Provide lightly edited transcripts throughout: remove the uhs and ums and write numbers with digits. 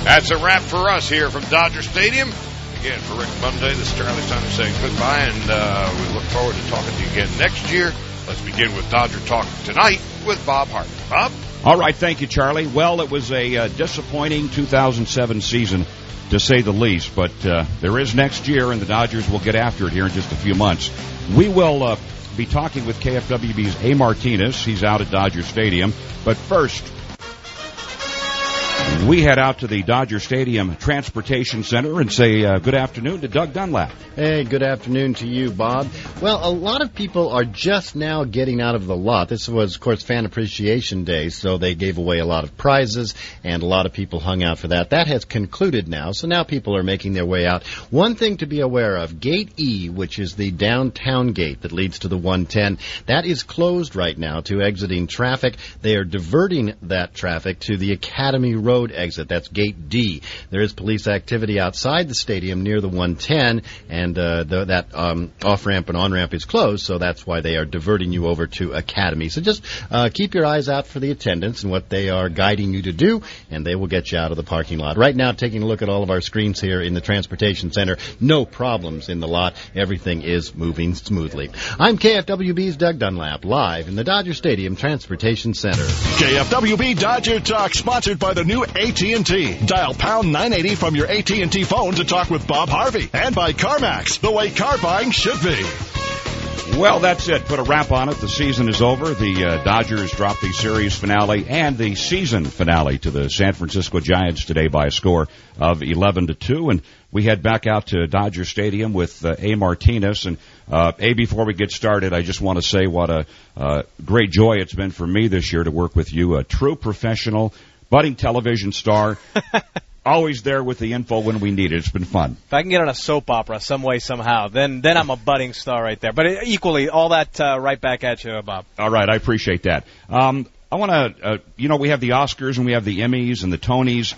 That's a wrap for us here from Dodger Stadium. Again, for Rick Monday, this is Charlie Simon saying goodbye, and we look forward to talking to you again next year. Let's begin with Dodger Talk tonight with Bob Harvey. Bob? All right, thank you, Charlie. Well, it was a disappointing 2007 season, to say the least, but there is next year, and the Dodgers will get after it here in just a few months. We will be talking with KFWB's A. Martinez. He's out at Dodger Stadium. But first, we head out to the Dodger Stadium Transportation Center and say good afternoon to Doug Dunlap. Hey, good afternoon to you, Bob. Well, a lot of people are just now getting out of the lot. This was, of course, Fan Appreciation Day, so they gave away a lot of prizes, and a lot of people hung out for that. That has concluded now, so now people are making their way out. One thing to be aware of, Gate E, which is the downtown gate that leads to the 110, that is closed right now to exiting traffic. They are diverting that traffic to the Academy Road exit. That's Gate D. There is police activity outside the stadium near the 110, and that off-ramp and on-ramp is closed, so that's why they are diverting you over to Academy. So just keep your eyes out for the attendants and what they are guiding you to do, and they will get you out of the parking lot. Right now, taking a look at all of our screens here in the Transportation Center, no problems in the lot. Everything is moving smoothly. I'm KFWB's Doug Dunlap, live in the Dodger Stadium Transportation Center. KFWB Dodger Talk, sponsored by the new AT&T. Dial pound 980 from your AT&T phone to talk with Bob Harvey. And by CarMax, the way car buying should be. Well, that's it. Put a wrap on it. The season is over. The Dodgers dropped the series finale and the season finale to the San Francisco Giants today by a score of 11-2. And we head back out to Dodger Stadium with A. Martinez. And, A, before we get started, I just want to say what a great joy it's been for me this year to work with you, a true professional, budding television star. Always there with the info when we need it. It's been fun. If I can get on a soap opera some way, somehow, then I'm a budding star right there. But equally, all that right back at you, Bob. All right, I appreciate that. I want to, we have the Oscars and we have the Emmys and the Tonys.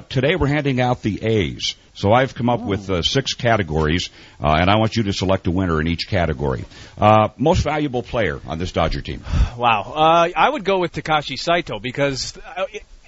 Today we're handing out the A's. So I've come up with 6 categories, and I want you to select a winner in each category. Most valuable player on this Dodger team. Wow. I would go with Takashi Saito because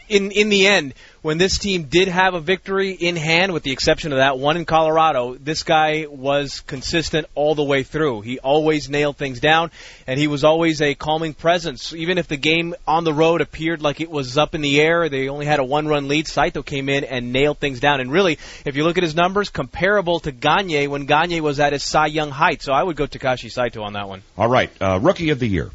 in the end, when this team did have a victory in hand, with the exception of that one in Colorado, this guy was consistent all the way through. He always nailed things down, and he was always a calming presence. Even if the game on the road appeared like it was up in the air, they only had a 1-run lead, Saito came in and nailed things down. And really, if you look at his numbers, comparable to Gagne when Gagne was at his Cy Young height. So I would go Takashi Saito on that one. All right, Rookie of the Year.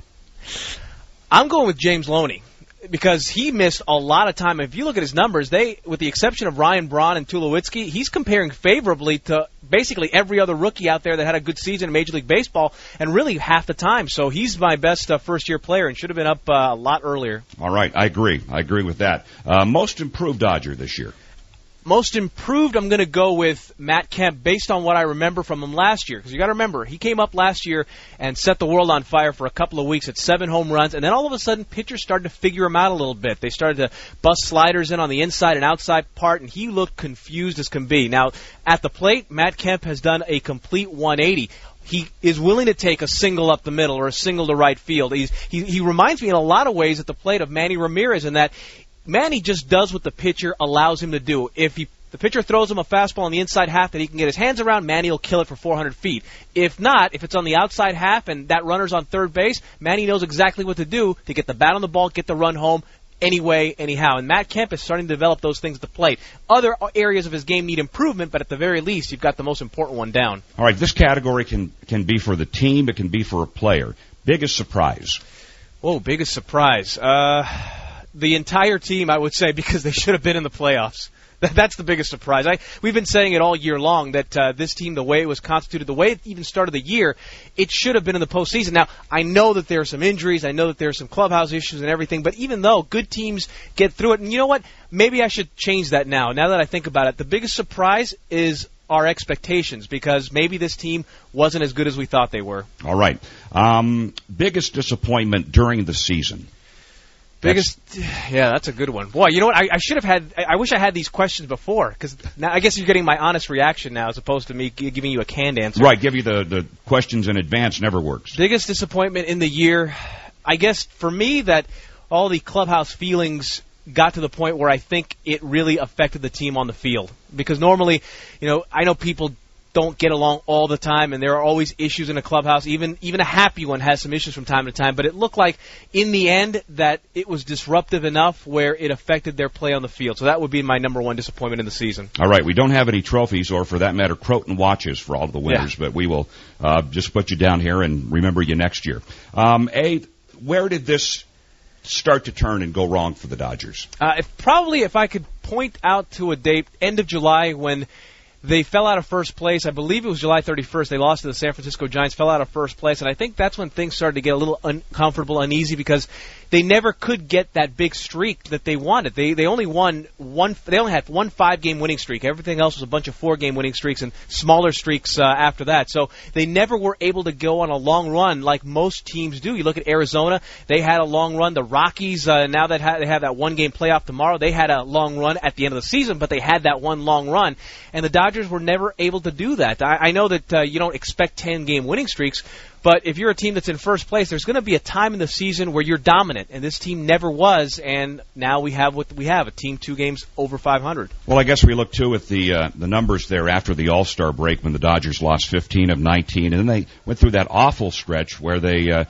I'm going with James Loney, because he missed a lot of time. If you look at his numbers, with the exception of Ryan Braun and Tulowitzki, he's comparing favorably to basically every other rookie out there that had a good season in Major League Baseball, and really half the time. So he's my best first-year player and should have been up a lot earlier. All right, I agree. I agree with that. Most improved Dodger this year. Most improved, I'm going to go with Matt Kemp based on what I remember from him last year. Because you got to remember, he came up last year and set the world on fire for a couple of weeks at 7 home runs. And then all of a sudden, pitchers started to figure him out a little bit. They started to bust sliders in on the inside and outside part, and he looked confused as can be. Now, at the plate, Matt Kemp has done a complete 180. He is willing to take a single up the middle or a single to right field. He reminds me in a lot of ways at the plate of Manny Ramirez in that Manny just does what the pitcher allows him to do. If the pitcher throws him a fastball on the inside half that he can get his hands around, Manny will kill it for 400 feet. If not, if it's on the outside half and that runner's on third base, Manny knows exactly what to do to get the bat on the ball, get the run home anyway, anyhow. And Matt Kemp is starting to develop those things at the plate. Other areas of his game need improvement, but at the very least, you've got the most important one down. All right, this category can be for the team. It can be for a player. Biggest surprise? Oh, biggest surprise. The entire team, I would say, because they should have been in the playoffs. That's the biggest surprise. We've been saying it all year long that this team, the way it was constituted, the way it even started the year, it should have been in the postseason. Now, I know that there are some injuries. I know that there are some clubhouse issues and everything. But even though good teams get through it, and you know what? Maybe I should change that now. Now that I think about it, the biggest surprise is our expectations, because maybe this team wasn't as good as we thought they were. All right. Biggest disappointment during the season? Yeah, that's a good one. Boy, you know what? I should have had. I wish I had these questions before, because now I guess you're getting my honest reaction now, as opposed to me giving you a canned answer. Right, give you the questions in advance never works. Biggest disappointment in the year, I guess for me, that all the clubhouse feelings got to the point where I think it really affected the team on the field. Because normally, I know people don't get along all the time, and there are always issues in a clubhouse. Even a happy one has some issues from time to time. But it looked like, in the end, that it was disruptive enough where it affected their play on the field. So that would be my number one disappointment in the season. All right, we don't have any trophies, or for that matter, Croton watches for all of the winners, but we will just put you down here and remember you next year. Where did this start to turn and go wrong for the Dodgers? If I could point out to a date, end of July, when they fell out of first place. I believe it was July 31st. They lost to the San Francisco Giants, fell out of first place, and I think that's when things started to get a little uncomfortable, uneasy, because they never could get that big streak that they wanted. They only won one. They only had one 5-game winning streak. Everything else was a bunch of 4-game winning streaks and smaller streaks after that. So they never were able to go on a long run like most teams do. You look at Arizona; they had a long run. The Rockies, now that they have that 1-game playoff tomorrow, they had a long run at the end of the season, but they had that one long run, and the Dodgers were never able to do that. I know that you don't expect 10-game winning streaks, but if you're a team that's in first place, there's going to be a time in the season where you're dominant, and this team never was, and now we have what we have, a team 2 games over 500. Well, I guess we look, too, at the numbers there after the All-Star break when the Dodgers lost 15 of 19, and then they went through that awful stretch where they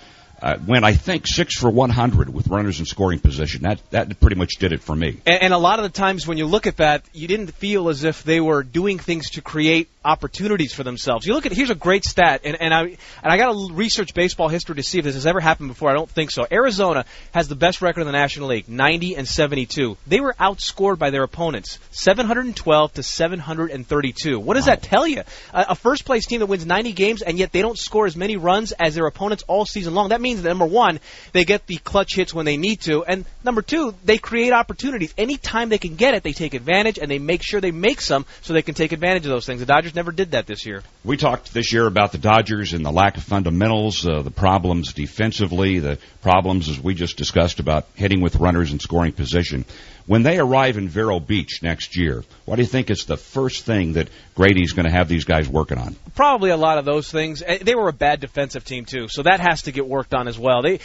went, I think, 6 for 100 with runners in scoring position. That pretty much did it for me. And a lot of the times when you look at that, you didn't feel as if they were doing things to create opportunities for themselves. You look at, here's a great stat, and I got to research baseball history to see if this has ever happened before. I don't think so. Arizona has the best record in the National League, 90-72. They were outscored by their opponents, 712 to 732. What does that tell you? A first place team that wins 90 games, and yet they don't score as many runs as their opponents all season long. That means that, number one, they get the clutch hits when they need to, and number two, they create opportunities. Anytime they can get it, they take advantage, and they make sure they make some so they can take advantage of those things. The Dodgers never did that this year. We talked this year about the Dodgers and the lack of fundamentals, the problems defensively, the problems, as we just discussed, about hitting with runners in scoring position. When they arrive in Vero Beach next year, what do you think is the first thing that Grady's going to have these guys working on? Probably a lot of those things. They were a bad defensive team, too, so that has to get worked on as well. They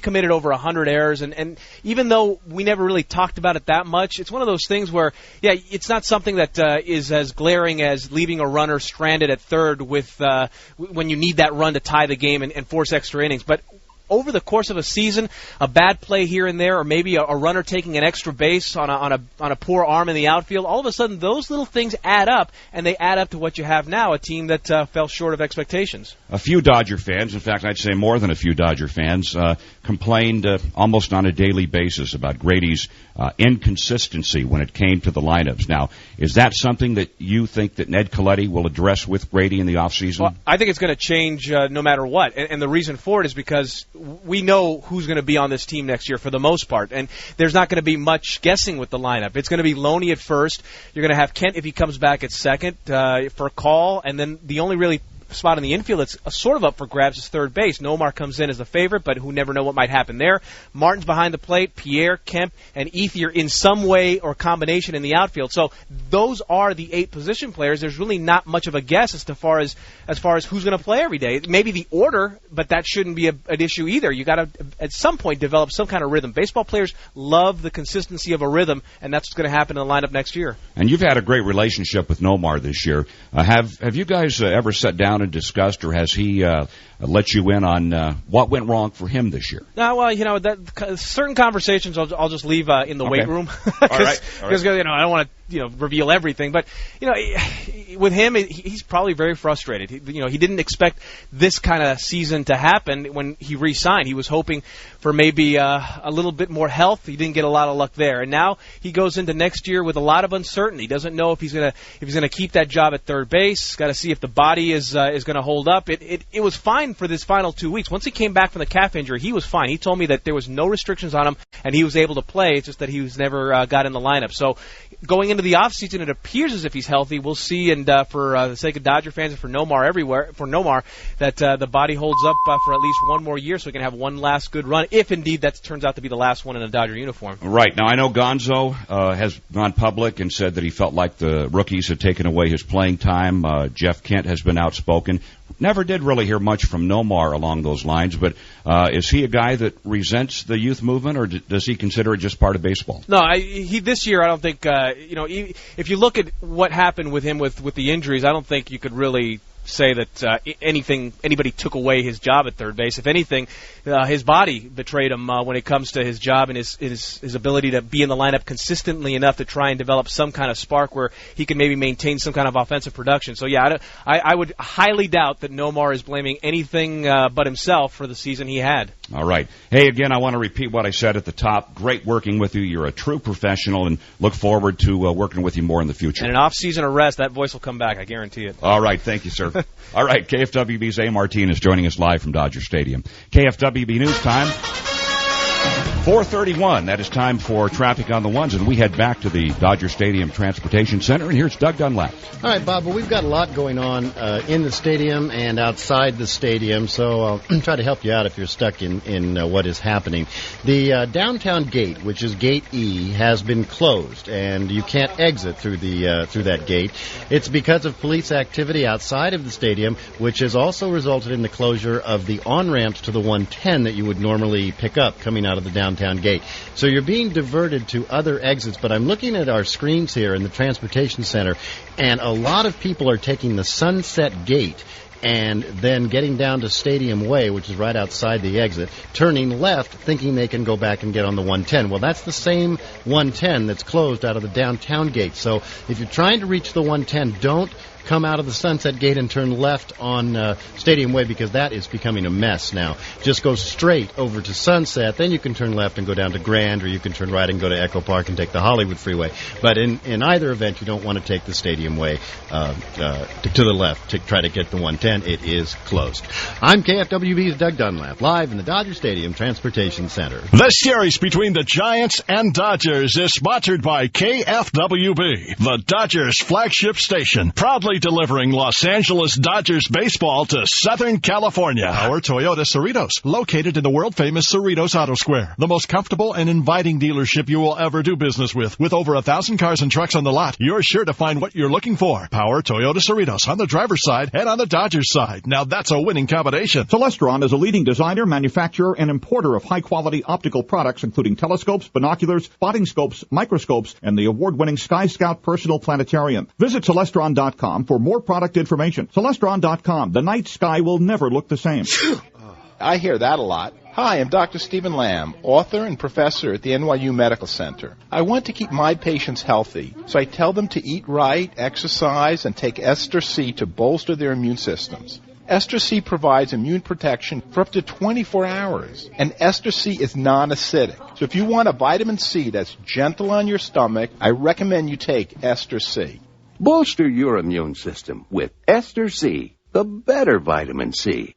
committed over 100 errors, and even though we never really talked about it that much, it's one of those things where, it's not something that is as glaring as leaving a runner stranded at third with when you need that run to tie the game and force extra innings. But over the course of a season, a bad play here and there, or maybe a runner taking an extra base on a poor arm in the outfield, all of a sudden those little things add up, and they add up to what you have now, a team that fell short of expectations. A few Dodger fans, in fact, I'd say more than a few Dodger fans, complained almost on a daily basis about Grady's inconsistency when it came to the lineups. Now, is that something that you think that Ned Colletti will address with Grady in the offseason? Well, I think it's going to change no matter what, and the reason for it is because we know who's going to be on this team next year for the most part, and there's not going to be much guessing with the lineup. It's going to be Loney at first. You're going to have Kent if he comes back at second for a call, and then the only really spot in the infield that's sort of up for grabs is third base. Nomar comes in as the favorite, but who never know what might happen there. Martin's behind the plate, Pierre, Kemp, and Ethier in some way or combination in the outfield. So those are the 8 position players. There's really not much of a guess as far as who's going to play every day. Maybe the order, but that shouldn't be an issue either. You got to at some point develop some kind of rhythm. Baseball players love the consistency of a rhythm, and that's what's going to happen in the lineup next year. And you've had a great relationship with Nomar this year. Have you guys ever sat down and discussed, or has he let you in on what went wrong for him this year? No, well, certain conversations I'll just leave in the weight room. All right. Because I don't want to reveal everything, but with him, he's probably very frustrated. He didn't expect this kind of season to happen when he re-signed. He was hoping for maybe a little bit more health. He didn't get a lot of luck there, and now he goes into next year with a lot of uncertainty. He doesn't know if he's gonna keep that job at third base. Got to see if the body is going to hold up. It was fine for this final 2 weeks. Once he came back from the calf injury, he was fine. He told me that there was no restrictions on him, and he was able to play. It's just that he was never got in the lineup. So going into the offseason, it appears as if he's healthy. We'll see, and for the sake of Dodger fans and for Nomar, that the body holds up for at least one more year so he can have one last good run, if indeed that turns out to be the last one in a Dodger uniform. Right. Now, I know Gonzo has gone public and said that he felt like the rookies had taken away his playing time. Jeff Kent has been outspoken. never did really hear much from Nomar along those lines, but is he a guy that resents the youth movement, or does he consider it just part of baseball? No, this year I don't think, if you look at what happened with him with the injuries, I don't think you could really say that anybody took away his job at third base. If anything, his body betrayed him when it comes to his job and his ability to be in the lineup consistently enough to try and develop some kind of spark where he can maybe maintain some kind of offensive production. So, yeah, I would highly doubt that Nomar is blaming anything but himself for the season he had. All right. Hey, again, I want to repeat what I said at the top. Great working with you. You're a true professional, and look forward to working with you more in the future. And an off-season arrest, that voice will come back. I guarantee it. All right. Thank you, sir. All right. KFWB's A. Martinez joining us live from Dodger Stadium. KFWB News Time. 4:31. That is time for traffic on the ones, and we head back to the Dodger Stadium Transportation Center, and here's Doug Dunlap. All right, Bob, well, we've got a lot going on in the stadium and outside the stadium, so I'll try to help you out if you're stuck in what is happening. The downtown gate, which is Gate E, has been closed, and you can't exit through that gate. It's because of police activity outside of the stadium, which has also resulted in the closure of the on-ramps to the 110 that you would normally pick up coming out of the downtown gate. So you're being diverted to other exits, but I'm looking at our screens here in the transportation center, and a lot of people are taking the Sunset Gate and then getting down to Stadium Way, which is right outside the exit, turning left, thinking they can go back and get on the 110. Well, that's the same 110 that's closed out of the downtown gate. So if you're trying to reach the 110, don't come out of the Sunset Gate and turn left on Stadium Way, because that is becoming a mess now. Just go straight over to Sunset, then you can turn left and go down to Grand, or you can turn right and go to Echo Park and take the Hollywood Freeway. But in either event, you don't want to take the Stadium Way to the left to try to get the 110. It is closed. I'm KFWB's Doug Dunlap, live in the Dodger Stadium Transportation Center. The series between the Giants and Dodgers is sponsored by KFWB, the Dodgers flagship station, proudly delivering Los Angeles Dodgers baseball to Southern California. Our Toyota Cerritos, located in the world-famous Cerritos Auto Square, the most comfortable and inviting dealership you will ever do business with. With over 1,000 cars and trucks on the lot, you're sure to find what you're looking for. Power Toyota Cerritos on the driver's side and on the Dodgers side. Now that's a winning combination. Celestron is a leading designer, manufacturer, and importer of high-quality optical products, including telescopes, binoculars, spotting scopes, microscopes, and the award-winning Sky Scout Personal Planetarium. Visit Celestron.com for more product information. Celestron.com. The night sky will never look the same. I hear that a lot. Hi, I'm Dr. Stephen Lamb, author and professor at the NYU Medical Center. I want to keep my patients healthy, so I tell them to eat right, exercise, and take Ester C to bolster their immune systems. Ester C provides immune protection for up to 24 hours, and Ester C is non-acidic. So if you want a vitamin C that's gentle on your stomach, I recommend you take Ester C. Bolster your immune system with Ester C, the better vitamin C.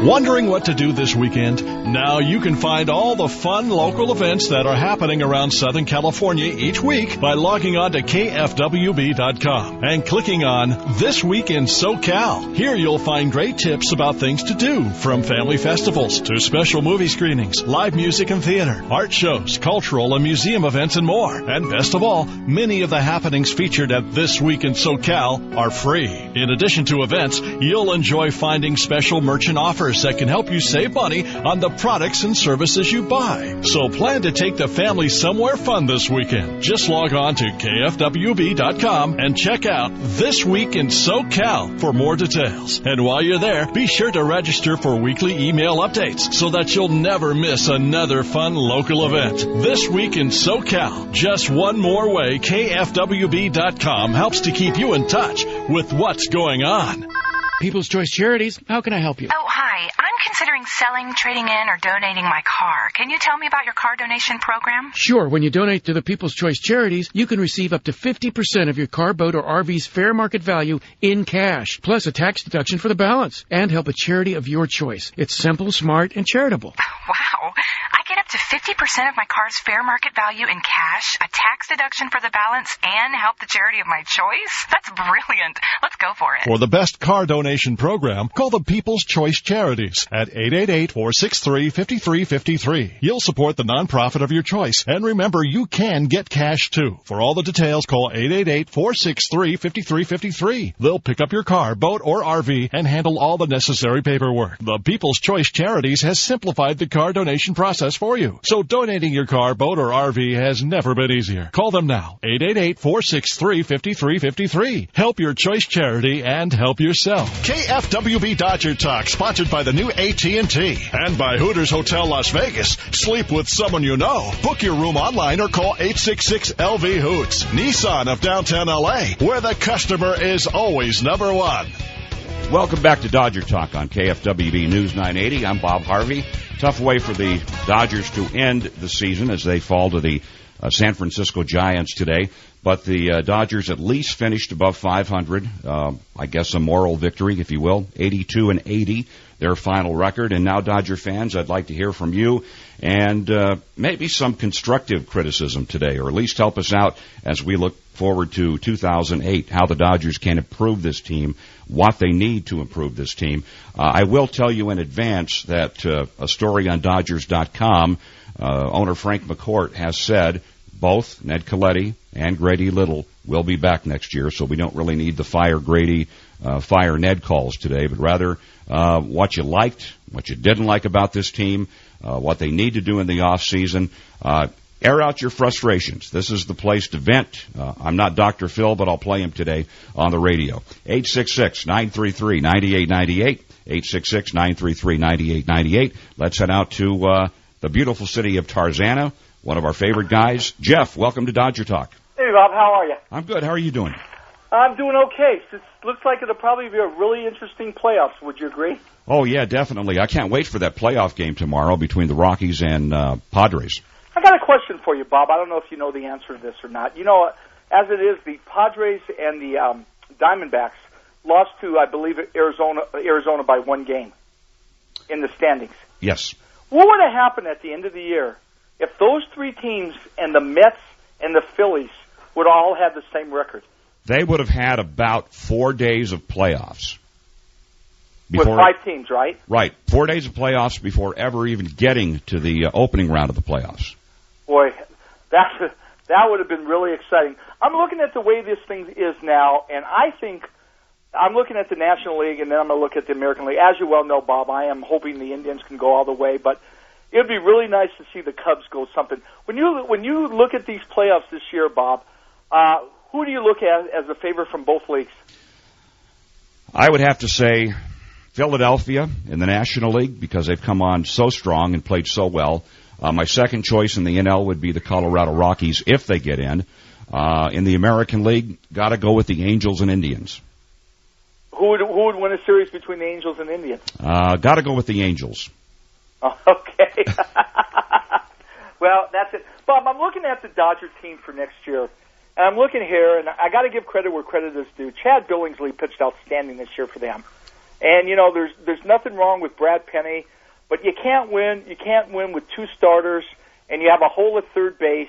Wondering what to do this weekend? Now you can find all the fun local events that are happening around Southern California each week by logging on to KFWB.com and clicking on This Week in SoCal. Here you'll find great tips about things to do, from family festivals to special movie screenings, live music and theater, art shows, cultural and museum events, and more. And best of all, many of the happenings featured at This Week in SoCal are free. In addition to events, you'll enjoy finding special merchant offers that can help you save money on the products and services you buy. So plan to take the family somewhere fun this weekend. Just log on to KFWB.com and check out This Week in SoCal for more details. And while you're there, be sure to register for weekly email updates so that you'll never miss another fun local event. This Week in SoCal. Just one more way KFWB.com helps to keep you in touch with what's going on. People's Choice Charities, how can I help you? Oh, hi. I'm considering selling, trading in, or donating my car. Can you tell me about your car donation program? Sure. When you donate to the People's Choice Charities, you can receive up to 50% of your car, boat, or RV's fair market value in cash, plus a tax deduction for the balance, and help a charity of your choice. It's simple, smart, and charitable. Wow. I get up to 50% of my car's fair market value in cash, a tax deduction for the balance, and help the charity of my choice? That's brilliant. Let's go for it. For the best car donation program, call the People's Choice Charities at 888-463-5353. You'll support the nonprofit of your choice. And remember, you can get cash, too. For all the details, call 888-463-5353. They'll pick up your car, boat, or RV and handle all the necessary paperwork. The People's Choice Charities has simplified the car donation process for you. So donating your car, boat, or RV has never been easier. Call them now. 888-463-5353. Help your choice charity and help yourself. KFWB Dodger Talk, sponsored by the new AT&T and by Hooters Hotel Las Vegas. Sleep with someone you know. Book your room online or call 866-LV-HOOTS. Nissan of downtown LA, where the customer is always number one. Welcome back to Dodger Talk on KFWB News 980. I'm Bob Harvey. Tough way for the Dodgers to end the season as they fall to the San Francisco Giants today. But the Dodgers at least finished above 500. I guess a moral victory, if you will. 82-80, their final record. And now, Dodger fans, I'd like to hear from you and maybe some constructive criticism today, or at least help us out as we look forward to 2008, how the Dodgers can improve this team, what they need to improve this team. I will tell you in advance that a story on Dodgers.com, owner Frank McCourt has said both Ned Colletti and Grady Little will be back next year, so we don't really need the fire Grady, fire Ned calls today, but rather what you liked, what you didn't like about this team, what they need to do in the off season. Air out your frustrations. This is the place to vent. I'm not Dr. Phil, but I'll play him today on the radio. 866-933-9898. 866-933-9898. Let's head out to the beautiful city of Tarzana. One of our favorite guys. Jeff, welcome to Dodger Talk. Hey, Bob, how are you? I'm good. How are you doing? I'm doing okay. It looks like it'll probably be a really interesting playoffs. Would you agree? Oh, yeah, definitely. I can't wait for that playoff game tomorrow between the Rockies and Padres. I got a question for you, Bob. I don't know if you know the answer to this or not. You know, as it is, the Padres and the Diamondbacks lost to, I believe, Arizona by one game in the standings. Yes. What would have happened at the end of the year if those three teams and the Mets and the Phillies would all have the same record? They would have had about 4 days of playoffs. With 5 teams, right? Right. 4 days of playoffs before ever even getting to the opening round of the playoffs. Boy, that would have been really exciting. I'm looking at the way this thing is now, and I think I'm looking at the National League, and then I'm going to look at the American League. As you well know, Bob, I am hoping the Indians can go all the way, but it would be really nice to see the Cubs go something. When you look at these playoffs this year, Bob, who do you look at as a favorite from both leagues? I would have to say Philadelphia in the National League because they've come on so strong and played so well. My second choice in the NL would be the Colorado Rockies if they get in. In the American League, got to go with the Angels and Indians. Who would win a series between the Angels and Indians? Got to go with the Angels. Oh, okay. Well, that's it. Bob, I'm looking at the Dodger team for next year, and I'm looking here, and I got to give credit where credit is due. Chad Billingsley pitched outstanding this year for them. And, you know, there's nothing wrong with Brad Penny, but you can't win. You can't win with 2 starters, and you have a hole at third base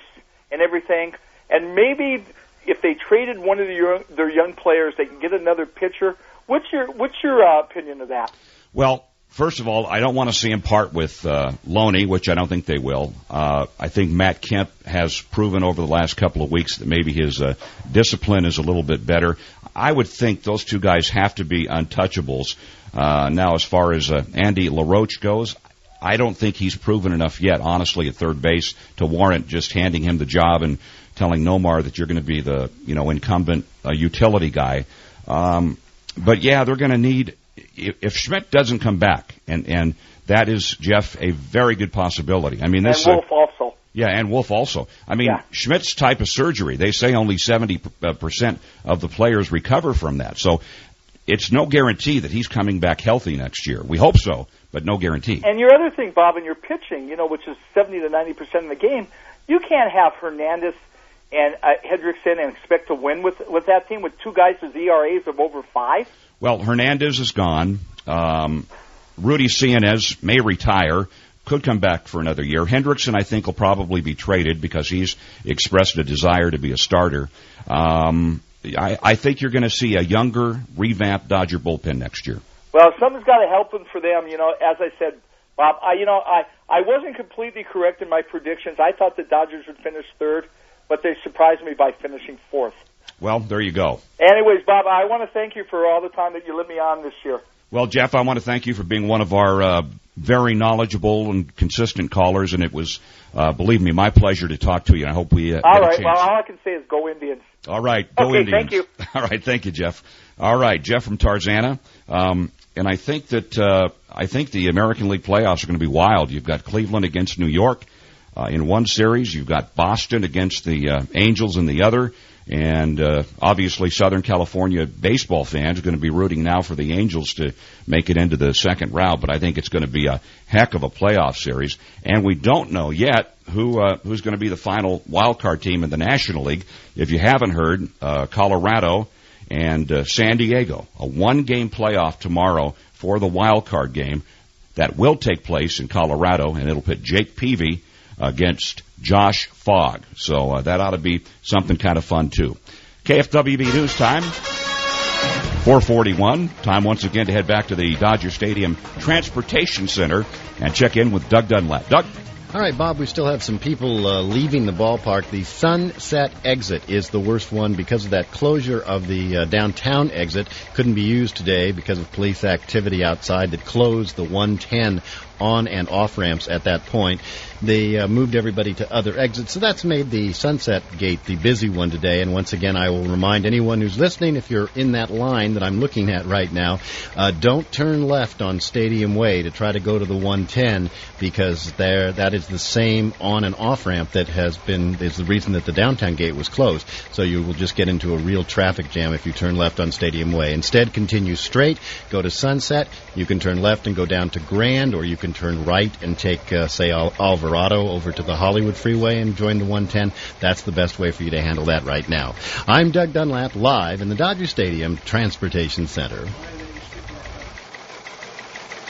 and everything. And maybe if they traded one of their young players, they can get another pitcher. What's your opinion of that? Well, first of all, I don't want to see him part with Loney, which I don't think they will. I think Matt Kemp has proven over the last couple of weeks that maybe his discipline is a little bit better. I would think those two guys have to be untouchables. Now, as far as Andy LaRoche goes, I don't think he's proven enough yet, honestly, at third base to warrant just handing him the job and telling Nomar that you're going to be the incumbent utility guy. But, yeah, they're going to need – if Schmidt doesn't come back, and that is, Jeff, a very good possibility. I mean, this and Wolf also. Yeah, and Wolf also. I mean, Schmidt's type of surgery, they say only 70% of the players recover from that. So it's no guarantee that he's coming back healthy next year. We hope so, but no guarantee. And your other thing, Bob, in your pitching, which is 70 to 90% of the game, you can't have Hernandez and Hendrickson and expect to win with that team with 2 guys with ERAs of over 5. Well, Hernandez is gone. Rudy Cianez may retire. could come back for another year. Hendrickson, I think, will probably be traded because he's expressed a desire to be a starter. I think you're going to see a younger, revamped Dodger bullpen next year. Well, something's got to help them for them. As I said, Bob, I wasn't completely correct in my predictions. I thought the Dodgers would finish third, but they surprised me by finishing fourth. Well, there you go. Anyways, Bob, I want to thank you for all the time that you let me on this year. Well, Jeff, I want to thank you for being one of our very knowledgeable and consistent callers, and it was, believe me, my pleasure to talk to you. I hope we all right. Well, all I can say is go Indians. All right, go Indians. Thank you. All right, thank you, Jeff. All right, Jeff from Tarzana, and I think that the American League playoffs are going to be wild. You've got Cleveland against New York in one series. You've got Boston against the Angels in the other. And obviously Southern California baseball fans are going to be rooting now for the Angels to make it into the second round, but I think it's going to be a heck of a playoff series. And we don't know yet who's going to be the final wild card team in the National League. If you haven't heard, Colorado and San Diego, a one-game playoff tomorrow for the wild card game that will take place in Colorado, and it'll pit Jake Peavy against Josh Fogg. So that ought to be something kind of fun, too. KFWB News Time, 4:41. Time once again to head back to the Dodger Stadium Transportation Center and check in with Doug Dunlap. Doug? All right, Bob, we still have some people leaving the ballpark. The Sunset exit is the worst one because of that closure of the downtown exit. Couldn't be used today because of police activity outside that closed the 110 on and off ramps at that point. They moved everybody to other exits, so that's made the Sunset Gate the busy one today. And once again, I will remind anyone who's listening, if you're in that line that I'm looking at right now, don't turn left on Stadium Way to try to go to the 110 because that is the same on and off ramp that is the reason that the downtown gate was closed. So you will just get into a real traffic jam if you turn left on Stadium Way. Instead, continue straight, go to Sunset. You can turn left and go down to Grand, or you can turn right and take, say, Alvarado over to the Hollywood Freeway and join the 110. That's the best way for you to handle that right now. I'm Doug Dunlap, live in the Dodger Stadium Transportation Center.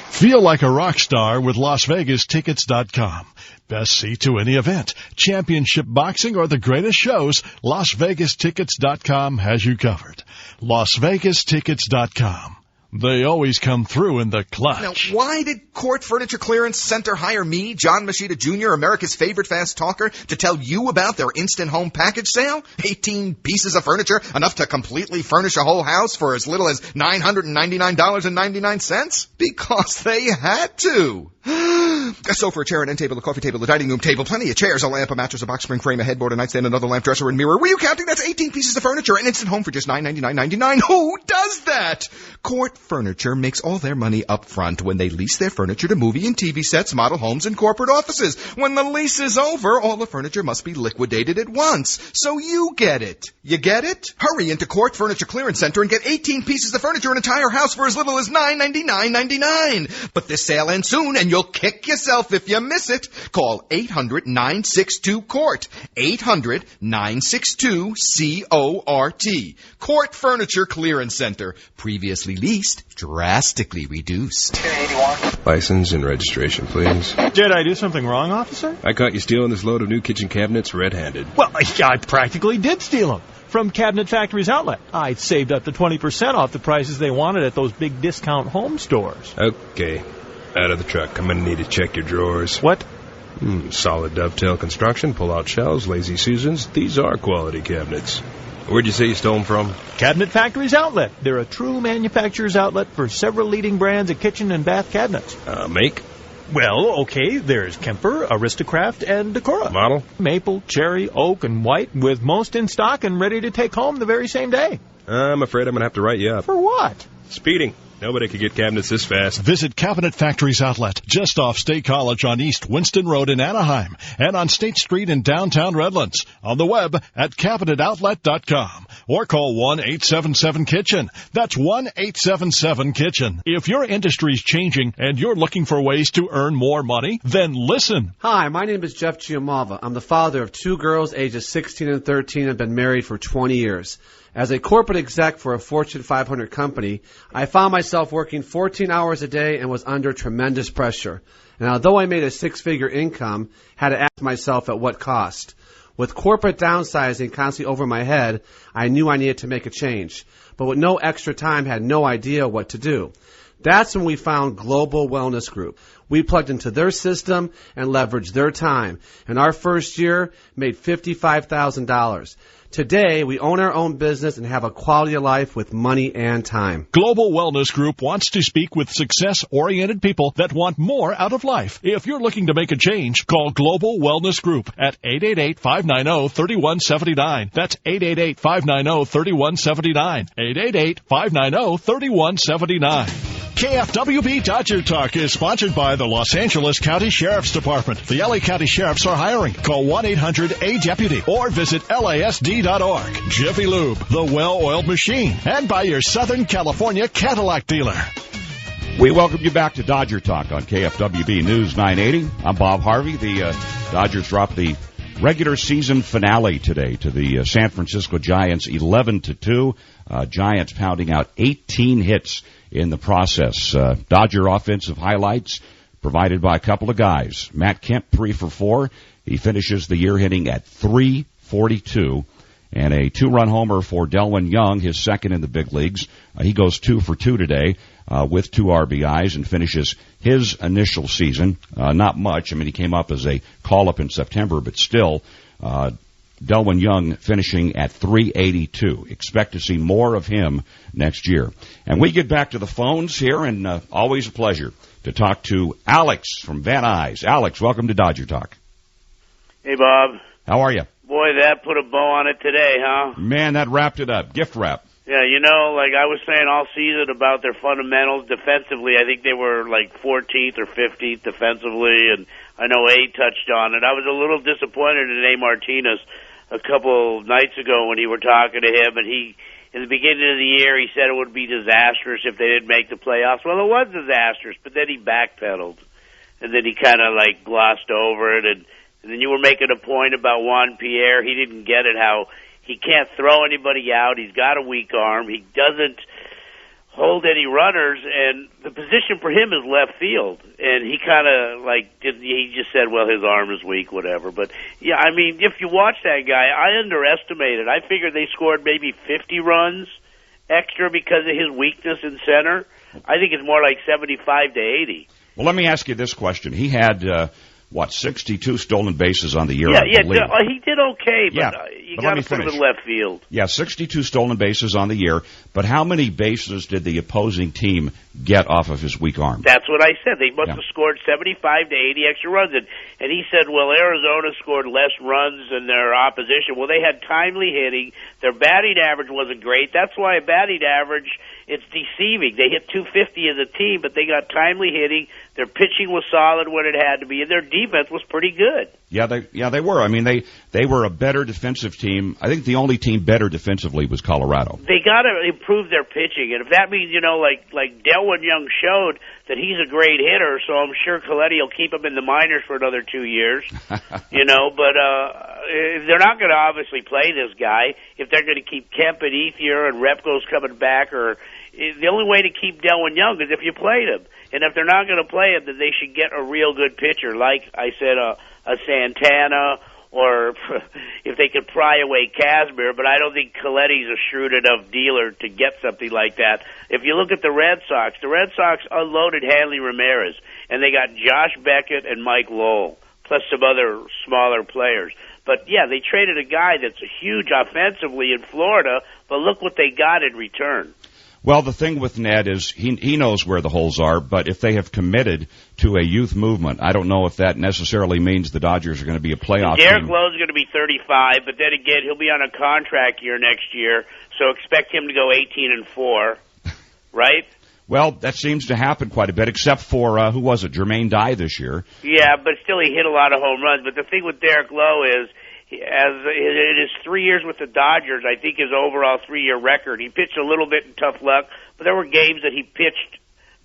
Feel like a rock star with LasVegasTickets.com. Best seat to any event, championship boxing, or the greatest shows, LasVegasTickets.com has you covered. LasVegasTickets.com. They always come through in the clutch. Now, why did Court Furniture Clearance Center hire me, John Machida Jr., America's favorite fast talker, to tell you about their instant home package sale? 18 pieces of furniture, enough to completely furnish a whole house for as little as $999.99? Because they had to. A sofa, a chair, an end table, a coffee table, a dining room table, plenty of chairs, a lamp, a mattress, a box spring frame, a headboard, a nightstand, another lamp, dresser, and mirror. Were you counting? That's 18 pieces of furniture, an instant home for just $999.99. Who does that? Court Furniture makes all their money up front when they lease their furniture to movie and TV sets, model homes, and corporate offices. When the lease is over, all the furniture must be liquidated at once. So you get it. You get it? Hurry into Court Furniture Clearance Center and get 18 pieces of furniture, an entire house for as little as $999.99. But this sale ends soon, and you'll kick yourself if you miss it. Call 800-962-COURT. 800-962-CORT. Court Furniture Clearance Center. Previously leased, drastically reduced. License and registration, please. Did I do something wrong, officer? I caught you stealing this load of new kitchen cabinets red-handed. Well, I practically did steal them from Cabinet Factory's outlet. I saved up to 20% off the prices they wanted at those big discount home stores. Okay. Out of the truck. I'm going to need to check your drawers. What? Solid dovetail construction, pull-out shelves, lazy Susans. These are quality cabinets. Where'd you say you stole them from? Cabinet Factory's outlet. They're a true manufacturer's outlet for several leading brands of kitchen and bath cabinets. Make? Well, okay, there's Kemper, Aristocraft, and Decora. Model? Maple, cherry, oak, and white, with most in stock and ready to take home the very same day. I'm afraid I'm going to have to write you up. For what? Speeding. Nobody could get cabinets this fast. Visit Cabinet Factory's outlet just off State College on East Winston Road in Anaheim and on State Street in downtown Redlands. On the web at CabinetOutlet.com or call 1-877-KITCHEN. That's 1-877-KITCHEN. If your industry's changing and you're looking for ways to earn more money, then listen. Hi, my name is Jeff Giammalva. I'm the father of two girls ages 16 and 13 and have been married for 20 years. As a corporate exec for a Fortune 500 company, I found myself working 14 hours a day and was under tremendous pressure. And although I made a six-figure income, had to ask myself at what cost. With corporate downsizing constantly over my head, I knew I needed to make a change. But with no extra time, had no idea what to do. That's when we found Global Wellness Group. We plugged into their system and leveraged their time. In our first year, made $55,000. Today, we own our own business and have a quality of life with money and time. Global Wellness Group wants to speak with success-oriented people that want more out of life. If you're looking to make a change, call Global Wellness Group at 888-590-3179. That's 888-590-3179. 888-590-3179. KFWB Dodger Talk is sponsored by the Los Angeles County Sheriff's Department. The LA County Sheriffs are hiring. Call 1-800-A-DEPUTY or visit LASD.org. Jiffy Lube, the well-oiled machine, and by your Southern California Cadillac dealer. We welcome you back to Dodger Talk on KFWB News 980. I'm Bob Harvey. The Dodgers dropped the regular season finale today to the San Francisco Giants 11-2. Giants pounding out 18 hits in the process. Dodger offensive highlights provided by a couple of guys. Matt Kemp, 3 for 4. He finishes the year hitting at .342. And a 2-run homer for Delwyn Young, his second in the big leagues. He goes 2 for 2 today with 2 RBIs and finishes his initial season. Not much. I mean, he came up as a call-up in September, but still, Delwyn Young finishing at .382. Expect to see more of him next year. And we get back to the phones here, and always a pleasure to talk to Alex from Van Nuys. Alex, welcome to Dodger Talk. Hey, Bob. How are you? Boy, that put a bow on it today, huh? Man, that wrapped it up. Gift wrap. Yeah, you know, like I was saying all season about their fundamentals defensively, I think they were like 14th or 15th defensively, and I know A touched on it. I was a little disappointed in A. Martinez a couple nights ago when you were talking to him, and he, in the beginning of the year, he said it would be disastrous if they didn't make the playoffs. Well, it was disastrous, but then he backpedaled, and then he kind of like glossed over it, and then you were making a point about Juan Pierre. He didn't get it, how he can't throw anybody out. He's got a weak arm. He doesn't hold any runners, and the position for him is left field. And he kind of he just said, well, his arm is weak, whatever. But, yeah, I mean, if you watch that guy, I underestimated. I figured they scored maybe 50 runs extra because of his weakness in center. I think it's more like 75 to 80. Well, let me ask you this question. He had... 62 stolen bases on the year? Yeah, he did okay, but you got to put him in left field. Yeah, 62 stolen bases on the year, but how many bases did the opposing team get off of his weak arm? That's what I said. They must have scored 75 to 80 extra runs. And he said, well, Arizona scored less runs than their opposition. Well, they had timely hitting. Their batting average wasn't great. That's why a batting average, it's deceiving. They hit .250 as a team, but they got timely hitting. Their pitching was solid when it had to be, and their defense was pretty good. Yeah, they were. I mean, they were a better defensive team. I think the only team better defensively was Colorado. They got to improve their pitching, and if that means, like Delwyn Young showed that he's a great hitter, so I'm sure Coletti will keep him in the minors for another 2 years. But they're not going to obviously play this guy if they're going to keep Kemp and Ethier and Repko's coming back. Or the only way to keep Delwyn Young is if you played him. And if they're not going to play him, then they should get a real good pitcher, like I said, a Santana, or if they could pry away Kazmir. But I don't think Coletti's a shrewd enough dealer to get something like that. If you look at the Red Sox unloaded Hanley Ramirez, and they got Josh Beckett and Mike Lowell, plus some other smaller players. But, yeah, they traded a guy that's huge offensively in Florida, but look what they got in return. Well, the thing with Ned is he knows where the holes are, but if they have committed to a youth movement, I don't know if that necessarily means the Dodgers are going to be a playoff team. Derek Lowe's going to be 35, but then again, he'll be on a contract year next year, so expect him to go 18-4, right? Well, that seems to happen quite a bit, except for, who was it, Jermaine Dye this year. Yeah, but still he hit a lot of home runs. But the thing with Derek Lowe is, as in his 3 years with the Dodgers, I think his overall 3-year record, he pitched a little bit in tough luck, but there were games that he pitched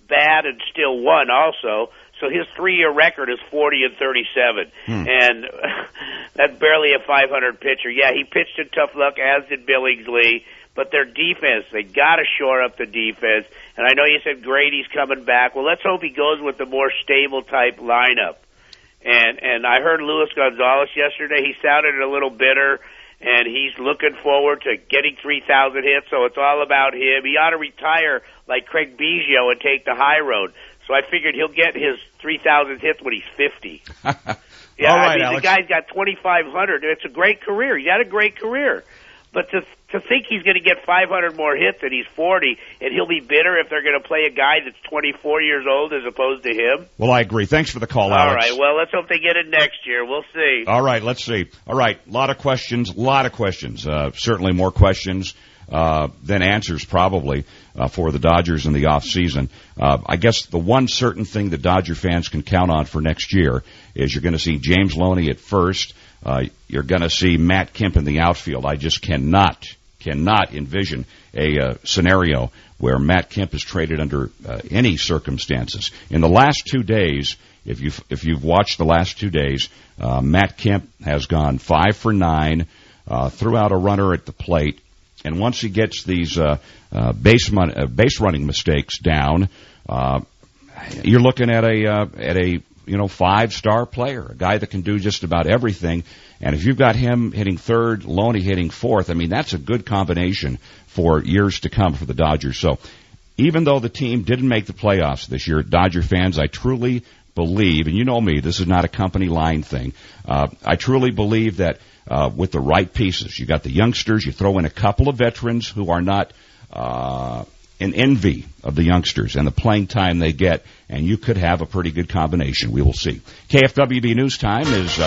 bad and still won also. So his 3-year record is 40-37, and that's barely a 500 pitcher. Yeah, he pitched in tough luck, as did Billingsley, but their defense, they got to shore up the defense. And I know you said Grady's coming back. Well, let's hope he goes with the more stable type lineup. And I heard Luis Gonzalez yesterday. He sounded a little bitter, and he's looking forward to getting 3,000 hits. So it's all about him. He ought to retire like Craig Biggio and take the high road. So I figured he'll get his 3,000 hits when he's 50. Yeah, all right, I mean, Alex. the guy's got 2,500. It's a great career. He's had a great career. But to think he's going to get 500 more hits and he's 40, and he'll be bitter if they're going to play a guy that's 24 years old as opposed to him. Well, I agree. Thanks for the call, Alex. All right. Well, let's hope they get it next year. We'll see. All right, let's see. All right, a lot of questions. Certainly more questions than answers, probably, for the Dodgers in the off season. I guess the one certain thing that Dodger fans can count on for next year is you're going to see James Loney at first. You're going to see Matt Kemp in the outfield. I just cannot envision a scenario where Matt Kemp is traded under any circumstances. In the last 2 days, if you've watched the last 2 days, Matt Kemp has gone 5 for 9, threw out a runner at the plate. And once he gets these base running mistakes down, you're looking at a 5-star player, a guy that can do just about everything. And if you've got him hitting third, Loney hitting fourth, I mean, that's a good combination for years to come for the Dodgers. So even though the team didn't make the playoffs this year, Dodger fans, I truly believe, and you know me, this is not a company line thing, I truly believe that with the right pieces, you got the youngsters, you throw in a couple of veterans who are not an envy of the youngsters and the playing time they get, and you could have a pretty good combination. We will see. KFWB News Time is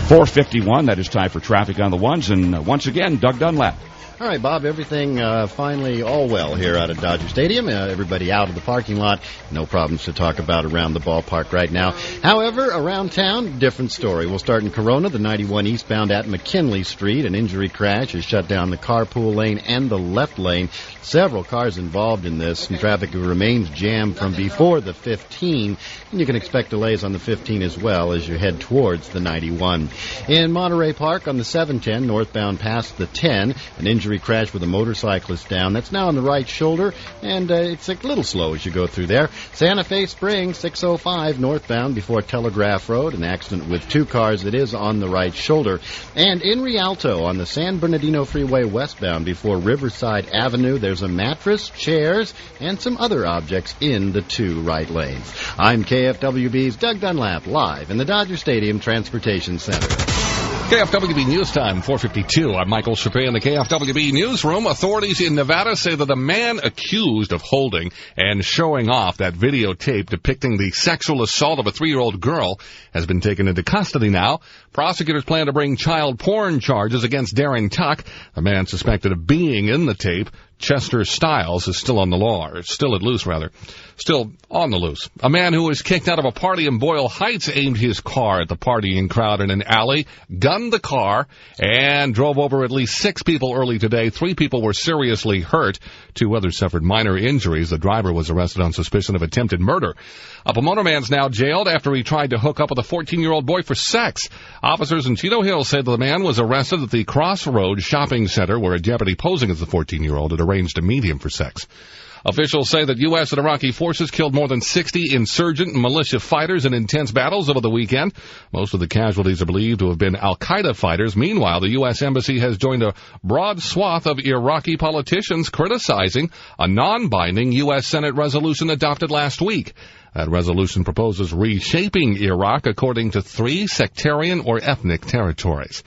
4:51. That is time for traffic on the ones. And once again, Doug Dunlap. All right, Bob, everything finally all well here out at Dodger Stadium. Everybody out of the parking lot. No problems to talk about around the ballpark right now. However, around town, different story. We'll start in Corona, the 91 eastbound at McKinley Street. An injury crash has shut down the carpool lane and the left lane. Several cars involved in this, and traffic remains jammed from before the 15. And you can expect delays on the 15 as well as you head towards the 91. In Monterey Park on the 710, northbound past the 10, an injury crash with a motorcyclist down. That's now on the right shoulder, and it's a little slow as you go through there. Santa Fe Springs, 605 northbound before Telegraph Road, an accident with 2 cars that is on the right shoulder. And in Rialto on the San Bernardino Freeway westbound before Riverside Avenue, there's a mattress, chairs, and some other objects in the 2 right lanes. I'm KFWB's Doug Dunlap, live in the Dodger Stadium Transportation Center. KFWB News Time, 4:52. I'm Michael Chappé in the KFWB Newsroom. Authorities in Nevada say that a man accused of holding and showing off that videotape depicting the sexual assault of a 3-year-old girl has been taken into custody now. Prosecutors plan to bring child porn charges against Darren Tuck, the man suspected of being in the tape. Chester Stiles is still on the loose. A man who was kicked out of a party in Boyle Heights aimed his car at the partying crowd in an alley, gunned the car, and drove over at least 6 people early today. 3 people were seriously hurt. 2 others suffered minor injuries. The driver was arrested on suspicion of attempted murder. A Pomona man's now jailed after he tried to hook up with a 14-year-old boy for sex. Officers in Cheeto Hills said the man was arrested at the Crossroads Shopping Center where a deputy posing as the 14-year-old had arranged to meet him for sex. Officials say that U.S. and Iraqi forces killed more than 60 insurgent and militia fighters in intense battles over the weekend. Most of the casualties are believed to have been al-Qaeda fighters. Meanwhile, the U.S. Embassy has joined a broad swath of Iraqi politicians criticizing a non-binding U.S. Senate resolution adopted last week. That resolution proposes reshaping Iraq according to 3 sectarian or ethnic territories.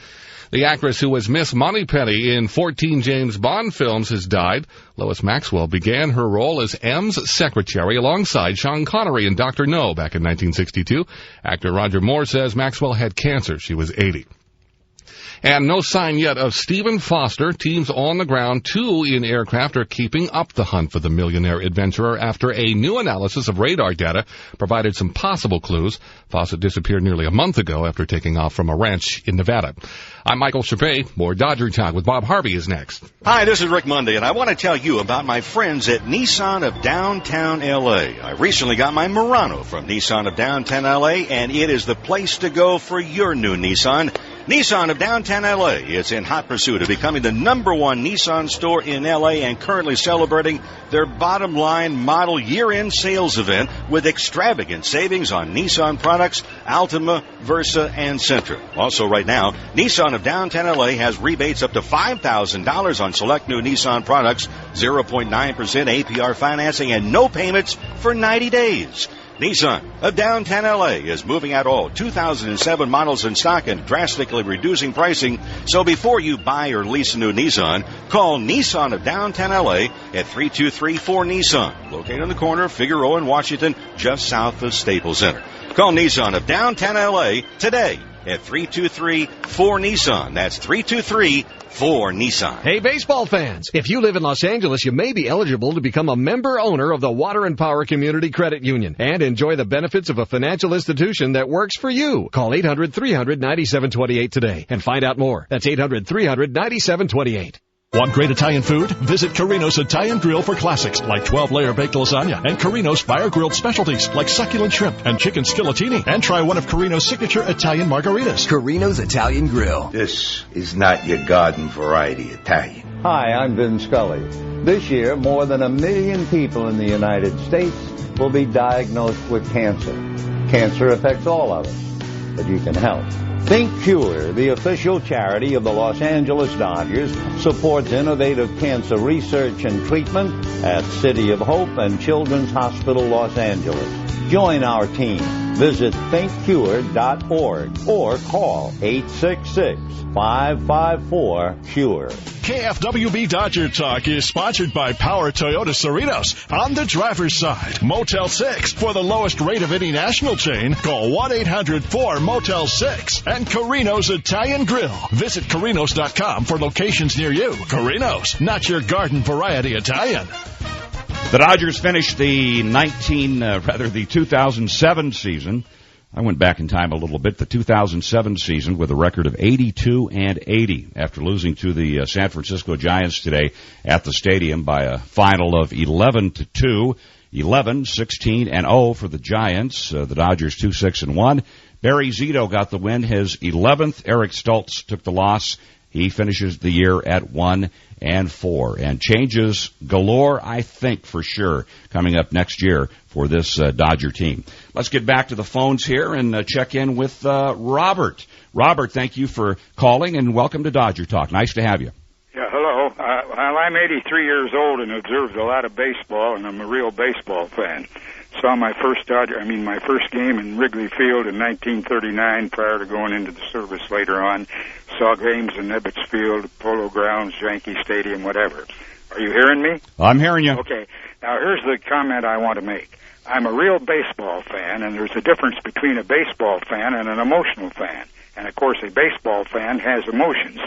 The actress who was Miss Moneypenny in 14 James Bond films has died. Lois Maxwell began her role as M's secretary alongside Sean Connery in Dr. No back in 1962. Actor Roger Moore says Maxwell had cancer. She was 80. And no sign yet of Stephen Foster. Teams on the ground, 2 in aircraft, are keeping up the hunt for the millionaire adventurer after a new analysis of radar data provided some possible clues. Foster disappeared nearly a month ago after taking off from a ranch in Nevada. I'm Michael Chappé. More Dodger Talk with Bob Harvey is next. Hi, this is Rick Monday, and I want to tell you about my friends at Nissan of Downtown L.A. I recently got my Murano from Nissan of Downtown L.A., and it is the place to go for your new Nissan. Nissan of Downtown L.A. is in hot pursuit of becoming the #1 Nissan store in L.A. and currently celebrating their bottom line model year-end sales event with extravagant savings on Nissan products, Altima, Versa, and Sentra. Also right now, Nissan of Downtown L.A. has rebates up to $5,000 on select new Nissan products, 0.9% APR financing, and no payments for 90 days. Nissan of Downtown L.A. is moving out all 2007 models in stock and drastically reducing pricing. So before you buy or lease a new Nissan, call Nissan of Downtown L.A. at 323-4NISSAN, located on the corner of Figueroa and Washington, just south of Staples Center. Call Nissan of Downtown L.A. today at 323-4NISSAN. That's 323-4NISSAN. Hey, baseball fans, if you live in Los Angeles, you may be eligible to become a member owner of the Water and Power Community Credit Union and enjoy the benefits of a financial institution that works for you. Call 800-300-9728 today and find out more. That's 800-300-9728. Want great Italian food? Visit Carino's Italian Grill for classics like 12-layer baked lasagna and Carino's fire-grilled specialties like succulent shrimp and chicken skilletini. And try one of Carino's signature Italian margaritas. Carino's Italian Grill. This is not your garden variety Italian. Hi, I'm Vin Scully. This year, more than 1 million people in the United States will be diagnosed with cancer. Cancer affects all of us, but you can help. Think Cure, the official charity of the Los Angeles Dodgers, supports innovative cancer research and treatment at City of Hope and Children's Hospital Los Angeles. Join our team. Visit thinkcure.org or call 866-554-CURE. KFWB Dodger Talk is sponsored by Power Toyota Cerritos. On the driver's side, Motel 6. For the lowest rate of any national chain, call 1-800-4-MOTEL-6. And Carino's Italian Grill. Visit Carinos.com for locations near you. Carino's, not your garden variety Italian. The Dodgers finished the 2007 season. I went back in time a little bit. The 2007 season with a record of 82-80 after losing to the San Francisco Giants today at the stadium by a final of 11-2. 16-0 for the Giants. The Dodgers 2-6-1. Barry Zito got the win, his 11th. Eric Stoltz took the loss. He finishes the year at 1-4. And changes galore, I think, for sure, coming up next year for this Dodger team. Let's get back to the phones here and check in with Robert. Robert, thank you for calling, and welcome to Dodger Talk. Nice to have you. Yeah, hello. Well, I'm 83 years old and observed a lot of baseball, and I'm a real baseball fan. Saw my first game in Wrigley Field in 1939 prior to going into the service later on. Saw games in Ebbets Field, Polo Grounds, Yankee Stadium, whatever. Are you hearing me? I'm hearing you. Okay. Now, here's the comment I want to make. I'm a real baseball fan, and there's a difference between a baseball fan and an emotional fan. And, of course, a baseball fan has emotions.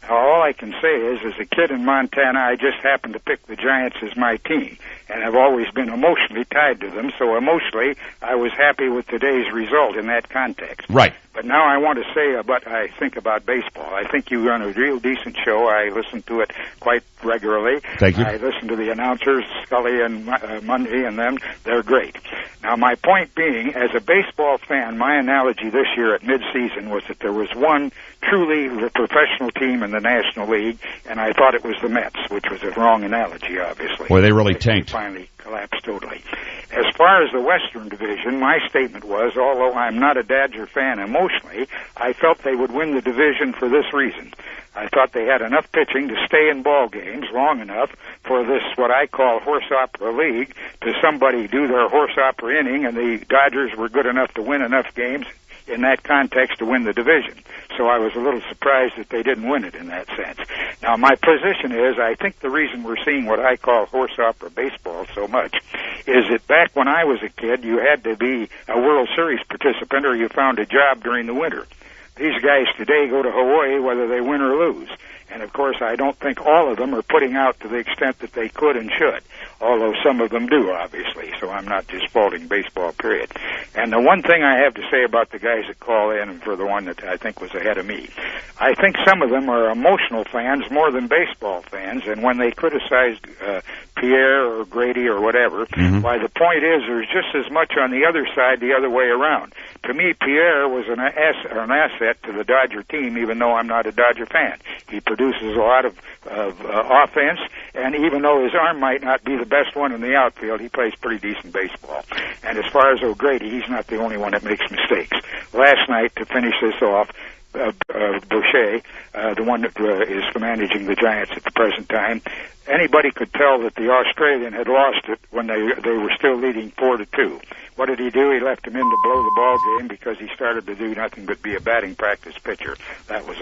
Now, all I can say is, as a kid in Montana, I just happened to pick the Giants as my team, and I've always been emotionally tied to them, so emotionally I was happy with today's result in that context. Right. But now I want to say what I think about baseball. I think you run a real decent show. I listen to it quite regularly. Thank you. I listen to the announcers, Scully and Monday and them. They're great. Now, my point being, as a baseball fan, my analogy this year at midseason was that there was one truly professional team in the National League, and I thought it was the Mets, which was a wrong analogy, obviously. Boy, they really tanked. Finally collapsed totally. As far as the Western Division, my statement was, although I'm not a Dodger fan emotionally, I felt they would win the division for this reason. I thought they had enough pitching to stay in ball games long enough for this, what I call horse opera league, to somebody do their horse opera inning, and the Dodgers were good enough to win enough games in that context to win the division. So I was a little surprised that they didn't win it in that sense. Now, my position is, I think the reason we're seeing what I call horse opera baseball so much is that back when I was a kid, you had to be a World Series participant or you found a job during the winter. These guys today go to Hawaii whether they win or lose. And, of course, I don't think all of them are putting out to the extent that they could and should, although some of them do, obviously, so I'm not just faulting baseball, period. And the one thing I have to say about the guys that call in, and for the one that I think was ahead of me, I think some of them are emotional fans more than baseball fans, and when they criticized Pierre or Grady or whatever, why, the point is there's just as much on the other side the other way around. To me, Pierre was an asset to the Dodger team, even though I'm not a Dodger fan. He produces a lot of offense, and even though his arm might not be the best one in the outfield, he plays pretty decent baseball. And as far as O'Grady, he's not the only one that makes mistakes. Last night, to finish this off, Boucher, the one that is managing the Giants at the present time, anybody could tell that the Australian had lost it when they were still leading 4-2. What did he do? He left him in to blow the ball game because he started to do nothing but be a batting practice pitcher. That was,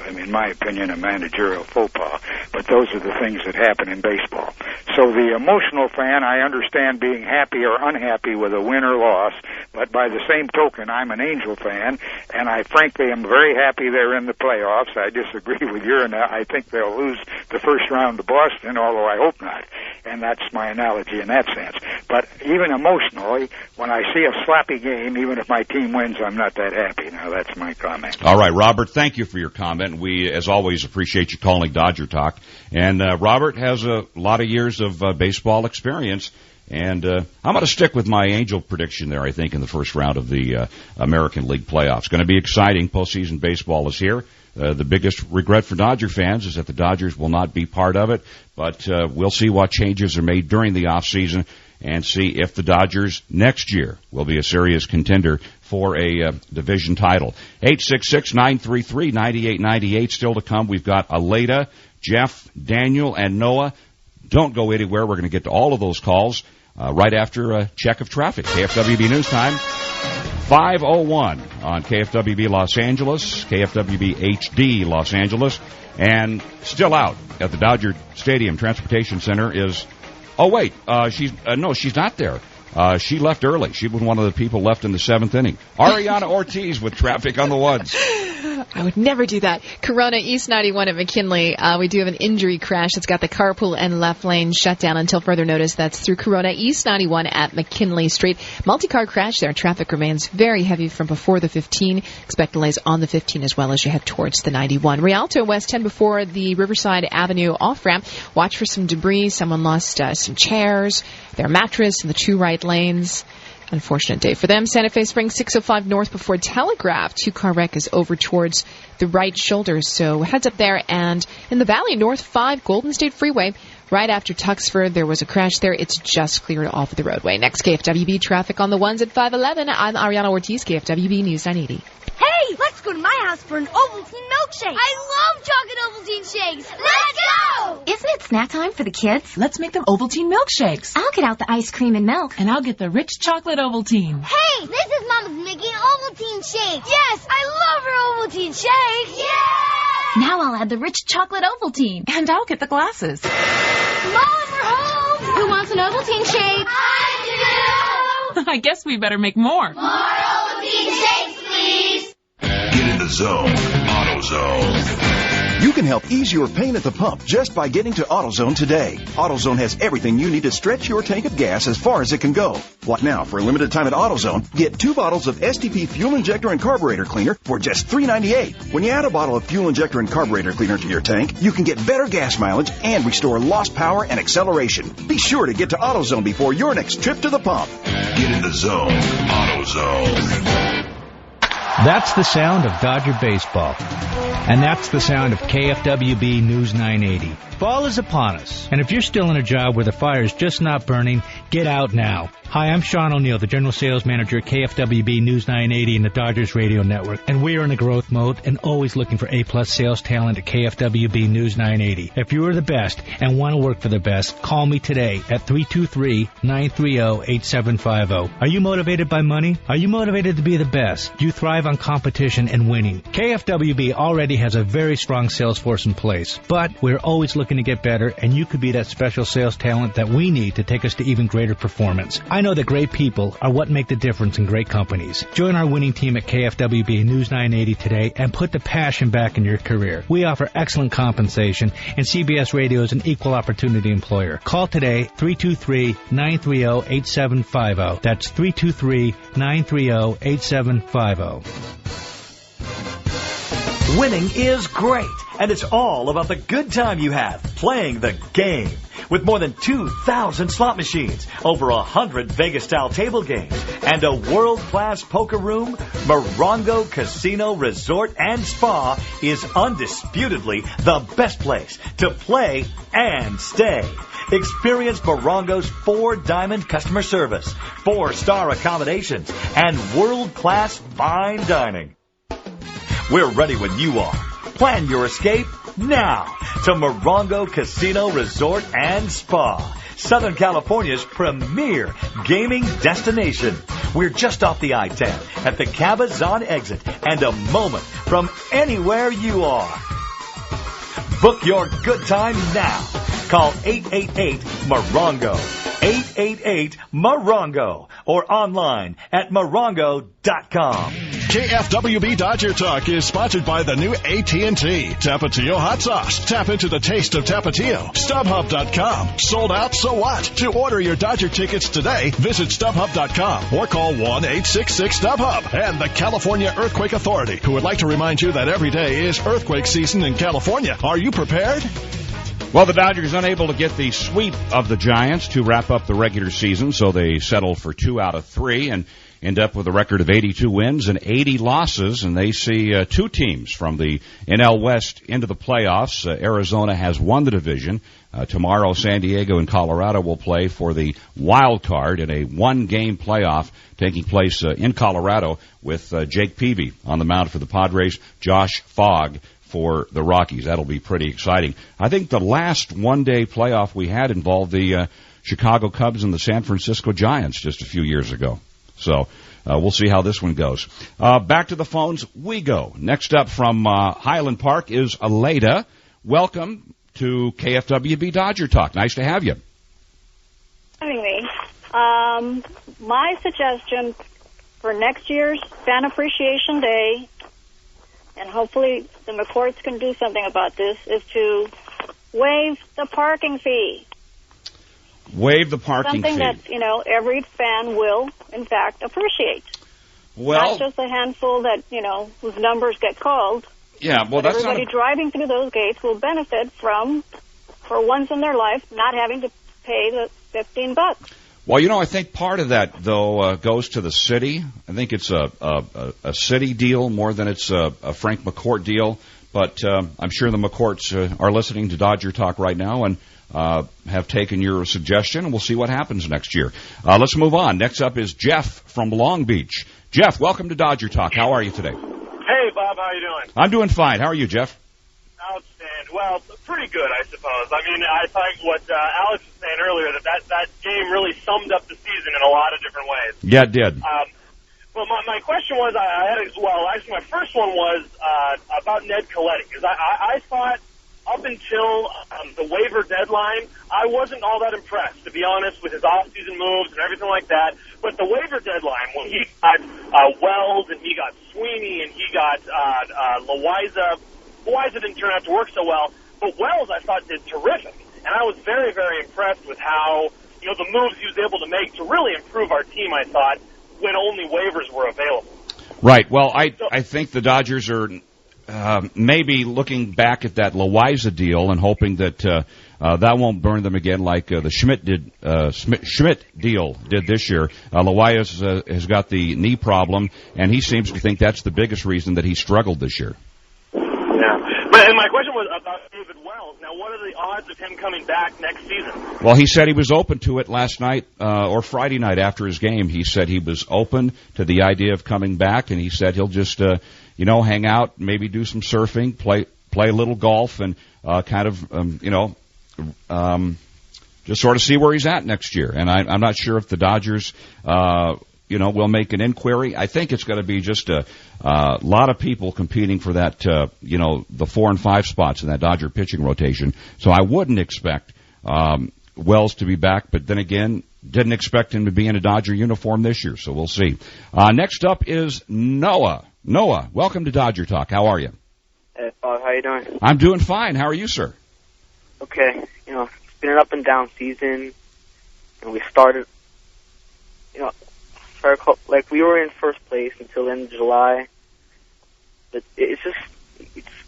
in my opinion, a managerial faux pas. But those are the things that happen in baseball. So the emotional fan, I understand being happy or unhappy with a win or loss, but by the same token, I'm an Angel fan, and I frankly am very happy they're in the playoffs. I disagree with you, and I think they'll lose the first round to Boston, although I hope not. And that's my analogy in that sense. But even emotionally, when I see a sloppy game, even if my team wins, I'm not that happy. Now, that's my comment. All right, Robert, thank you for your comment. We, as always, appreciate you calling Dodger Talk. And Robert has a lot of years of baseball experience. And I'm going to stick with my Angel prediction there, I think, in the first round of the American League playoffs. Going to be exciting. Postseason baseball is here. The biggest regret for Dodger fans is that the Dodgers will not be part of it. But we'll see what changes are made during the offseason and see if the Dodgers next year will be a serious contender for a division title. 866-933-9898 still to come. We've got Aleda, Jeff, Daniel, and Noah. Don't go anywhere. We're going to get to all of those calls right after a check of traffic. KFWB News Time, 5:01 on KFWB Los Angeles, KFWB HD Los Angeles, and still out at the Dodger Stadium Transportation Center is... Oh, wait, she's not there. She left early. She was one of the people left in the seventh inning. Ariana Ortiz with traffic on the ones. I would never do that. Corona East 91 at McKinley. We do have an injury crash that's got the carpool and left lane shut down until further notice. That's through Corona East 91 at McKinley Street. Multi-car crash there. Traffic remains very heavy from before the 15. Expect delays on the 15 as well as you head towards the 91. Rialto West 10 before the Riverside Avenue off-ramp. Watch for some debris. Someone lost some chairs, their mattress in the two right lanes. Unfortunate day for them. Santa Fe Springs 605 north before Telegraph. Two-car wreck is over towards the right shoulder. So heads up there. And in the valley, north 5 Golden State Freeway. Right after Tuxford, there was a crash there. It's just cleared off the roadway. Next, KFWB traffic on the ones at 511. I'm Ariana Ortiz, KFWB News 980. Hey, let's go to my house for an Ovaltine milkshake. I love chocolate Ovaltine shakes. Let's go! Isn't it snack time for the kids? Let's make them Ovaltine milkshakes. I'll get out the ice cream and milk. And I'll get the rich chocolate Ovaltine. Hey, this is Mama's making Ovaltine shakes. Yes, I love her Ovaltine shakes. Yeah! Now I'll add the rich chocolate Ovaltine. And I'll get the glasses. Mom, we're home! Who wants an Ovaltine shake? I do! I guess we better make more. More Ovaltine shakes, please! Get in the zone. AutoZone. You can help ease your pain at the pump just by getting to AutoZone today. AutoZone has everything you need to stretch your tank of gas as far as it can go. Like now, for a limited time at AutoZone, get 2 bottles of STP fuel injector and carburetor cleaner for just $3.98. When you add a bottle of fuel injector and carburetor cleaner to your tank, you can get better gas mileage and restore lost power and acceleration. Be sure to get to AutoZone before your next trip to the pump. Get in the zone. AutoZone. That's the sound of Dodger baseball. And that's the sound of KFWB News 980. Fall is upon us, and if you're still in a job where the fire's just not burning, get out now. Hi, I'm Sean O'Neill, the General Sales Manager at KFWB News 980 and the Dodgers Radio Network, and we are in a growth mode and always looking for A-plus sales talent at KFWB News 980. If you are the best and want to work for the best, call me today at 323-930-8750. Are you motivated by money? Are you motivated to be the best? Do you thrive on on competition and winning. KFWB already has a very strong sales force in place, but we're always looking to get better, and you could be that special sales talent that we need to take us to even greater performance. I know that great people are what make the difference in great companies. Join our winning team at KFWB News 980 today and put the passion back in your career. We offer excellent compensation, and CBS Radio is an equal opportunity employer. Call today, 323-930-8750. That's 323-930-8750. Winning is great, and it's all about the good time you have playing the game. With more than 2,000 slot machines, over 100 Vegas-style table games, and a world-class poker room, Morongo Casino Resort and Spa is undisputedly the best place to play and stay. Experience Morongo's 4-diamond customer service, 4-star accommodations, and world-class fine dining. We're ready when you are. Plan your escape now to Morongo Casino Resort and Spa, Southern California's premier gaming destination. We're just off the I-10 at the Cabazon exit and a moment from anywhere you are. Book your good time now. Call 888-MORONGO, 888-MORONGO, or online at morongo.com. KFWB Dodger Talk is sponsored by the new AT&T Tapatio Hot Sauce. Tap into the taste of Tapatio. StubHub.com. Sold out, so what? To order your Dodger tickets today, visit StubHub.com or call 1-866-StubHub. And the California Earthquake Authority, who would like to remind you that every day is earthquake season in California. Are you prepared? Well, the Dodgers unable to get the sweep of the Giants to wrap up the regular season, so they settle for 2 out of 3 and end up with a record of 82 wins and 80 losses, and they see 2 teams from the NL West into the playoffs. Arizona has won the division. Tomorrow, San Diego and Colorado will play for the wild card in a 1-game playoff taking place in Colorado with Jake Peavy on the mound for the Padres, Josh Fogg for the Rockies. That'll be pretty exciting. I think the last one-day playoff we had involved the Chicago Cubs and the San Francisco Giants just a few years ago. So we'll see how this one goes. Back to the phones we go. Next up from Highland Park is Aleda. Welcome to KFWB Dodger Talk. Nice to have you. Having me. My suggestion for next year's Fan Appreciation Day, and hopefully the McCourts can do something about this, is to waive the parking fee. Waive the parking fee. Something that, every fan will, in fact, appreciate. Well, not just a handful that, whose numbers get called. Yeah, well, that's everybody driving through those gates will benefit from, for once in their life, not having to pay the $15. Well, I think part of that, though, goes to the city. I think it's a city deal more than it's a Frank McCourt deal. But I'm sure the McCourts are listening to Dodger Talk right now and have taken your suggestion, and we'll see what happens next year. Let's move on. Next up is Jeff from Long Beach. Jeff, welcome to Dodger Talk. How are you today? Hey, Bob. How are you doing? I'm doing fine. How are you, Jeff? Outstanding. Well, pretty good, I suppose. I mean, I thought what Alex was saying earlier, that game really summed up the season in a lot of different ways. Yeah, it did. Well, my question was, actually my first one was about Ned Colletti, because I thought up until the waiver deadline, I wasn't all that impressed, to be honest, with his off-season moves and everything like that. But the waiver deadline, when he got Wells and he got Sweeney and he got Loaiza didn't turn out to work so well, but Wells I thought did terrific. And I was very, very impressed with how, the moves he was able to make to really improve our team, I thought, when only waivers were available. Right. Well, I think the Dodgers are maybe looking back at that Loaiza deal and hoping that that won't burn them again like the Schmidt deal did this year. Loaiza has got the knee problem, and he seems to think that's the biggest reason that he struggled this year. And my question was about David Wells. Now, what are the odds of him coming back next season? Well, he said he was open to it last night or Friday night after his game. He said he was open to the idea of coming back, and he said he'll just, hang out, maybe do some surfing, play a little golf, and just sort of see where he's at next year. And I'm not sure if the Dodgers will make an inquiry. I think it's going to be just a lot of people competing for that, the 4 and 5 spots in that Dodger pitching rotation. So I wouldn't expect Wells to be back, but then again, didn't expect him to be in a Dodger uniform this year, so we'll see. Next up is Noah. Noah, welcome to Dodger Talk. How are you? Hey, Bob, how you doing? I'm doing fine. How are you, sir? Okay, it's been an up and down season, and we started, we were in first place until the end of July, but it's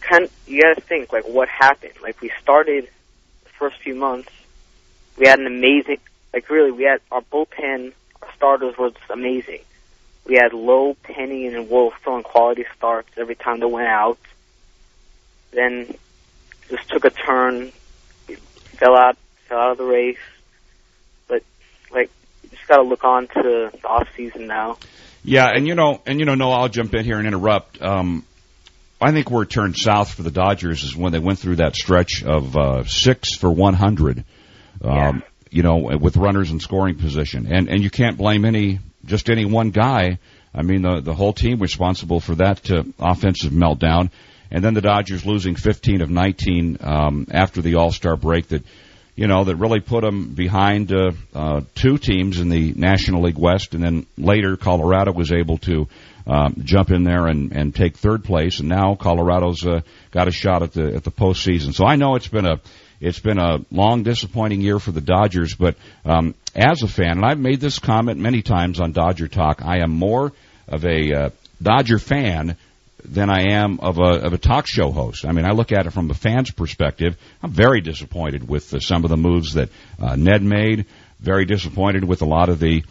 kind of, you gotta think, what happened? We started the first few months, we had an amazing, we had our bullpen, our starters were just amazing. We had Lowe, Penny, and Wolf throwing quality starts every time they went out. Then it just took a turn, fell out of the race. But you just got to look on to the off season now. Yeah, and Noah, I'll jump in here and interrupt. I think where it turned south for the Dodgers is when they went through that stretch of 6 for 100. With runners in scoring position. And you can't blame any one guy. I mean, the whole team responsible for that offensive meltdown. And then the Dodgers losing 15 of 19 after the All-Star break that really put them behind 2 teams in the National League West. And then later Colorado was able to jump in there and take third place. And now Colorado's got a shot at the postseason. So I know it's been a long, disappointing year for the Dodgers, but as a fan, and I've made this comment many times on Dodger Talk, I am more of a Dodger fan than I am of a talk show host. I mean, I look at it from a fan's perspective. I'm very disappointed with some of the moves that Ned made, very disappointed with a lot of the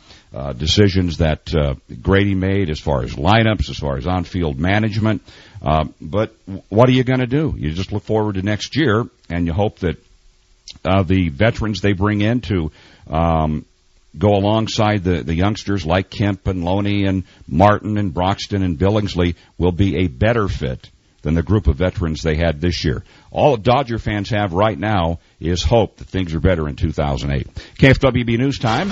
decisions that Grady made as far as lineups, as far as on-field management. But what are you going to do? You just look forward to next year, and you hope that the veterans they bring in to go alongside the youngsters like Kemp and Loney and Martin and Broxton and Billingsley will be a better fit than the group of veterans they had this year. All Dodger fans have right now is hope that things are better in 2008. KFWB News Time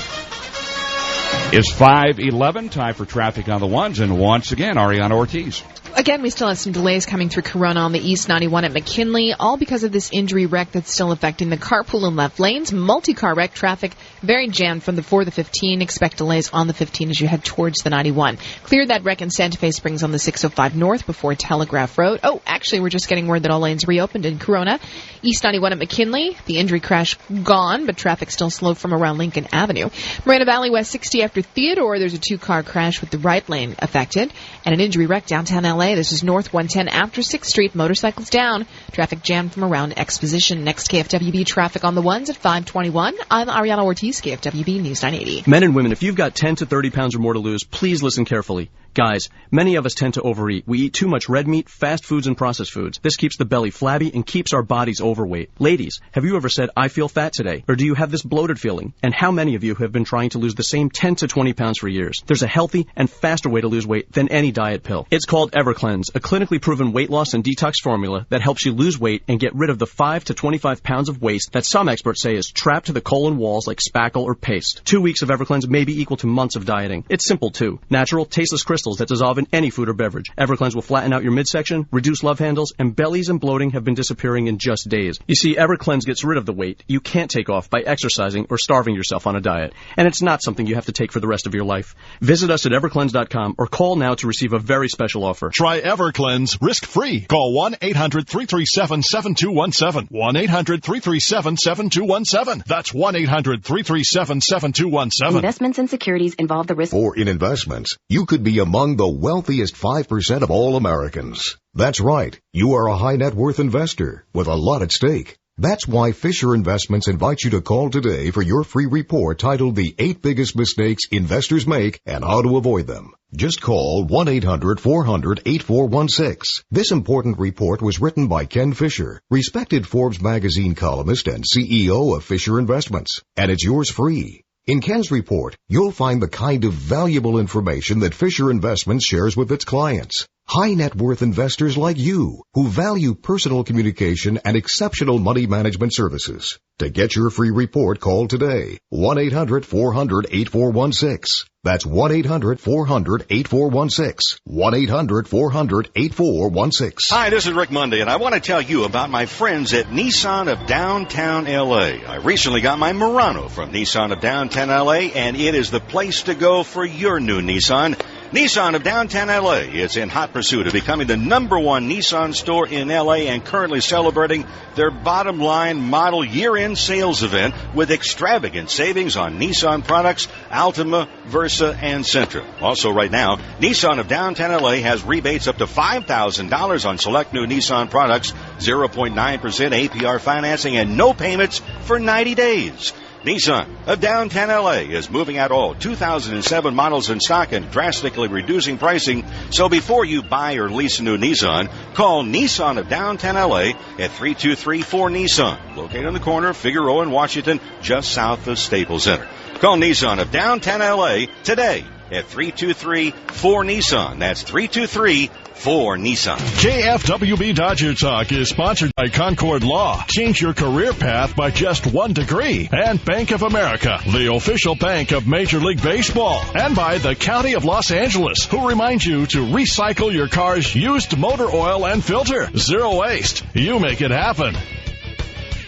is 5:11. Time for traffic on the ones, and once again, Ariana Ortiz. Again, we still have some delays coming through Corona on the East 91 at McKinley, all because of this injury wreck that's still affecting the carpool and left lanes. Multi-car wreck traffic very jammed from the 4 to 15. Expect delays on the 15 as you head towards the 91. Cleared that wreck in Santa Fe Springs on the 605 north before Telegraph Road. Oh, actually, we're just getting word that all lanes reopened in Corona. East 91 at McKinley, the injury crash gone, but traffic still slow from around Lincoln Avenue. Moreno Valley West 60 after Theodore, there's a 2-car crash with the right lane affected, and an injury wreck downtown L.A. This is North 110 after 6th Street. Motorcycles down. Traffic jammed from around Exposition. Next KFWB traffic on the ones at 521. I'm Ariana Ortiz, KFWB News 980. Men and women, if you've got 10 to 30 pounds or more to lose, please listen carefully. Guys, many of us tend to overeat. We eat too much red meat, fast foods, and processed foods. This keeps the belly flabby and keeps our bodies overweight. Ladies, have you ever said, I feel fat today? Or do you have this bloated feeling? And how many of you have been trying to lose the same 10 to 20 pounds for years? There's a healthy and faster way to lose weight than any diet pill. It's called EverCleanse, a clinically proven weight loss and detox formula that helps you lose weight and get rid of the 5 to 25 pounds of waste that some experts say is trapped to the colon walls like spackle or paste. 2 weeks of EverCleanse may be equal to months of dieting. It's simple too. Natural, tasteless crystals that dissolve in any food or beverage. EverCleanse will flatten out your midsection, reduce love handles, and bellies and bloating have been disappearing in just days. You see, EverCleanse gets rid of the weight you can't take off by exercising or starving yourself on a diet. And it's not something you have to take for the rest of your life. Visit us at evercleanse.com or call now to receive a very special offer. Try EverCleanse risk-free. Call 1-800-337-7217. 1-800-337-7217. That's 1-800-337-7217. Investments and securities involve the risk. Or in investments, you could be among the wealthiest 5% of all Americans. That's right. You are a high net worth investor with a lot at stake. That's why Fisher Investments invites you to call today for your free report titled The 8 Biggest Mistakes Investors Make and How to Avoid Them. Just call 1-800-400-8416. This important report was written by Ken Fisher, respected Forbes magazine columnist and CEO of Fisher Investments, and it's yours free. In Ken's report, you'll find the kind of valuable information that Fisher Investments shares with its clients. High net worth investors like you who value personal communication and exceptional money management services. To get your free report, call today. 1-800-400-8416. That's 1-800-400-8416. 1-800-400-8416. Hi, this is Rick Monday, and I want to tell you about my friends at Nissan of Downtown L.A. I recently got my Murano from Nissan of Downtown L.A., and it is the place to go for your new Nissan. Nissan of Downtown L.A. is in hot pursuit of becoming the #1 Nissan store in L.A. and currently celebrating their bottom line model year-end sales event with extravagant savings on Nissan products, Altima, Versa, and Sentra. Also right now, Nissan of Downtown L.A. has rebates up to $5,000 on select new Nissan products, 0.9% APR financing, and no payments for 90 days. Nissan of Downtown L.A. is moving out all 2007 models in stock and drastically reducing pricing. So before you buy or lease a new Nissan, call Nissan of Downtown L.A. at 323-4NISSAN, located on the corner of Figueroa and Washington, just south of Staples Center. Call Nissan of Downtown L.A. today at 323-4NISSAN. That's 323-4NISSAN. KFWB Dodger Talk is sponsored by Concord Law. Change your career path by just 1 degree. And Bank of America, the official bank of Major League Baseball. And by the County of Los Angeles, who reminds you to recycle your car's used motor oil and filter. Zero waste. You make it happen.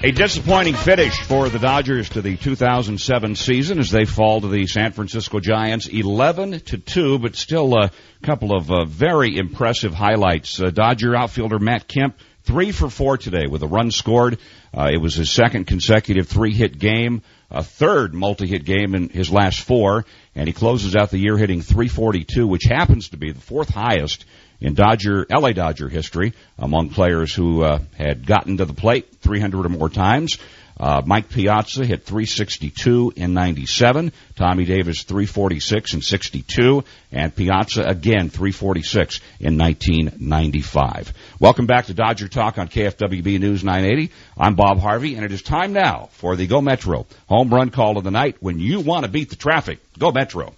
A disappointing finish for the Dodgers to the 2007 season as they fall to the San Francisco Giants 11-2, but still a couple of very impressive highlights. Dodger outfielder Matt Kemp, 3 for 4 today with a run scored. It was his second consecutive 3-hit game, a third multi-hit game in his last 4, and he closes out the year hitting .342, which happens to be the 4th highest in LA Dodger history among players who had gotten to the plate 300 or more times. Mike Piazza hit .362 in 97, Tommy Davis .346 in 62, and Piazza again .346 in 1995. Welcome back to Dodger Talk on KFWB News 980. I'm Bob Harvey, and it is time now for the Go Metro home run call of the night. When you want to beat the traffic, go Metro.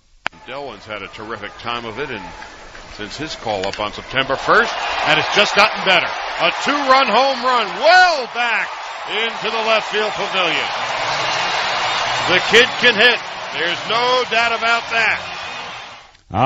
Delwin's had a terrific time of it, and since his call-up on September 1st, and it's just gotten better. A 2-run home run well back into the left field pavilion. The kid can hit. There's no doubt about that.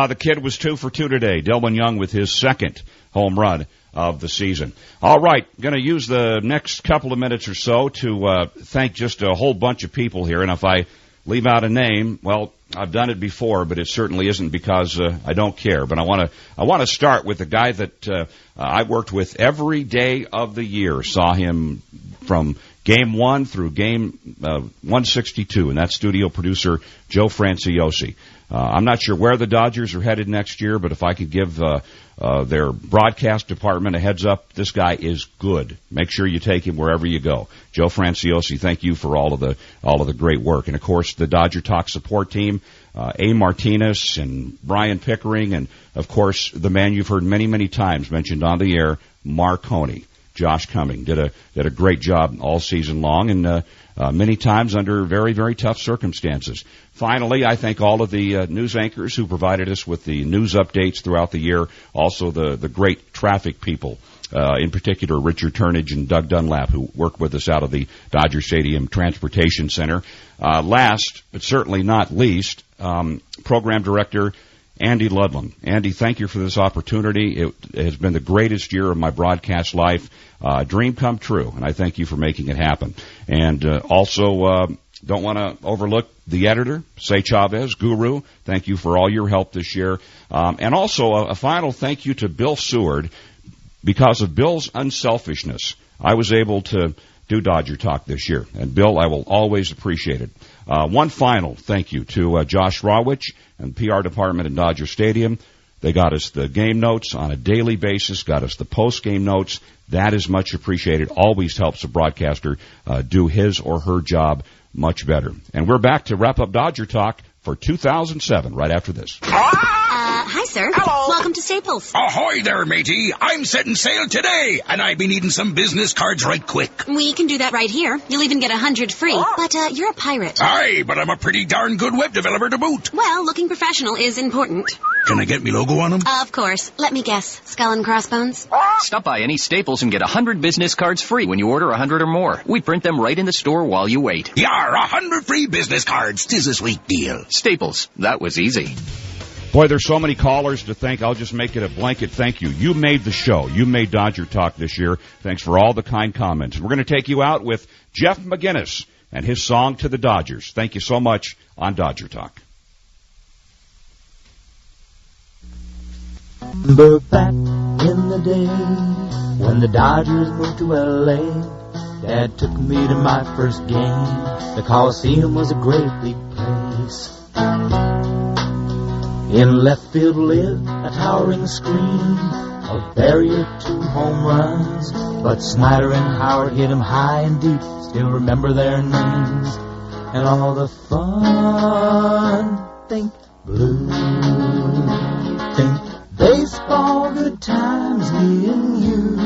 The kid was 2 for 2 today. Delwin Young with his second home run of the season. All right, going to use the next couple of minutes or so to thank just a whole bunch of people here, and if I leave out a name, well, I've done it before, but it certainly isn't because I don't care. But I want to start with the guy that I worked with every day of the year. Saw him from game 1 through game 162, and that's studio producer Joe Franciosi. I'm not sure where the Dodgers are headed next year, but if I could give their broadcast department a heads up, this guy is good. Make sure you take him wherever you go. Joe Franciosi, thank you for all of the great work. And of course, the Dodger Talk support team, A. Martinez and Brian Pickering, and of course, the man you've heard many, many times mentioned on the air, Marconi. Josh Cumming did a great job all season long, and many times under very, very tough circumstances. Finally, I thank all of the news anchors who provided us with the news updates throughout the year, also the great traffic people, in particular Richard Turnage and Doug Dunlap, who worked with us out of the Dodger Stadium Transportation Center. Last, but certainly not least, Program Director Andy Ludlam. Andy, thank you for this opportunity. It has been the greatest year of my broadcast life. Dream come true, and I thank you for making it happen. And also, don't want to overlook the editor, Say Chavez, Guru. Thank you for all your help this year. And also a final thank you to Bill Seward. Because of Bill's unselfishness, I was able to do Dodger Talk this year. And Bill, I will always appreciate it. One final thank you to Josh Rawich and the PR department in Dodger Stadium. They got us the game notes on a daily basis, got us the post-game notes. That is much appreciated. Always helps a broadcaster do his or her job much better. And we're back to wrap up Dodger Talk for 2007 right after this. Hi, sir. Hello. Welcome to Staples. Ahoy there, matey. I'm setting sail today, and I be needing some business cards right quick. We can do that right here. You'll even get 100 free. But you're a pirate. Aye, but I'm a pretty darn good web developer to boot. Well, looking professional is important. Can I get me logo on them? Of course. Let me guess. Skull and crossbones? Stop by any Staples and get 100 business cards free when you order 100 or more. We print them right in the store while you wait. Yar, 100 free business cards. 'Tis a sweet deal. Staples. That was easy. Boy, there's so many callers to thank. I'll just make it a blanket thank you. You made the show. You made Dodger Talk this year. Thanks for all the kind comments. We're going to take you out with Jeff McGinnis and his song to the Dodgers. Thank you so much on Dodger Talk. Remember back in the day when the Dodgers moved to L.A., Dad took me to my first game. The Coliseum was a great big place. In left field lived a towering screen, a barrier, 2 home runs. But Snyder and Howard hit 'em high and deep, still remember their names. And all the fun, think blue, think baseball, good times, me and you.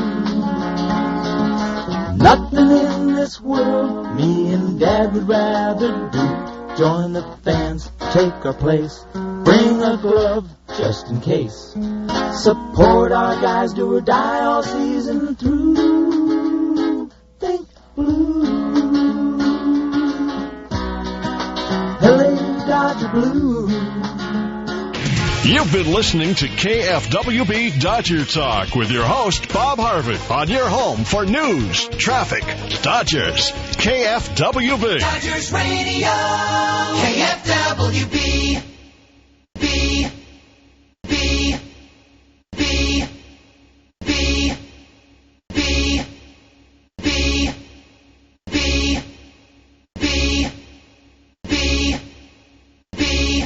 Nothing in this world me and Dad would rather do. Join the fans, take our place, bring a glove just in case. Support our guys, do or die all season through. Think blue, LA Dodger blue. You've been listening to KFWB Dodger Talk with your host, Bob Harvey, on your home for news, traffic, Dodgers, KFWB. Dodgers Radio, KFWB. B, B, B, B, B, B, B, B, B, B,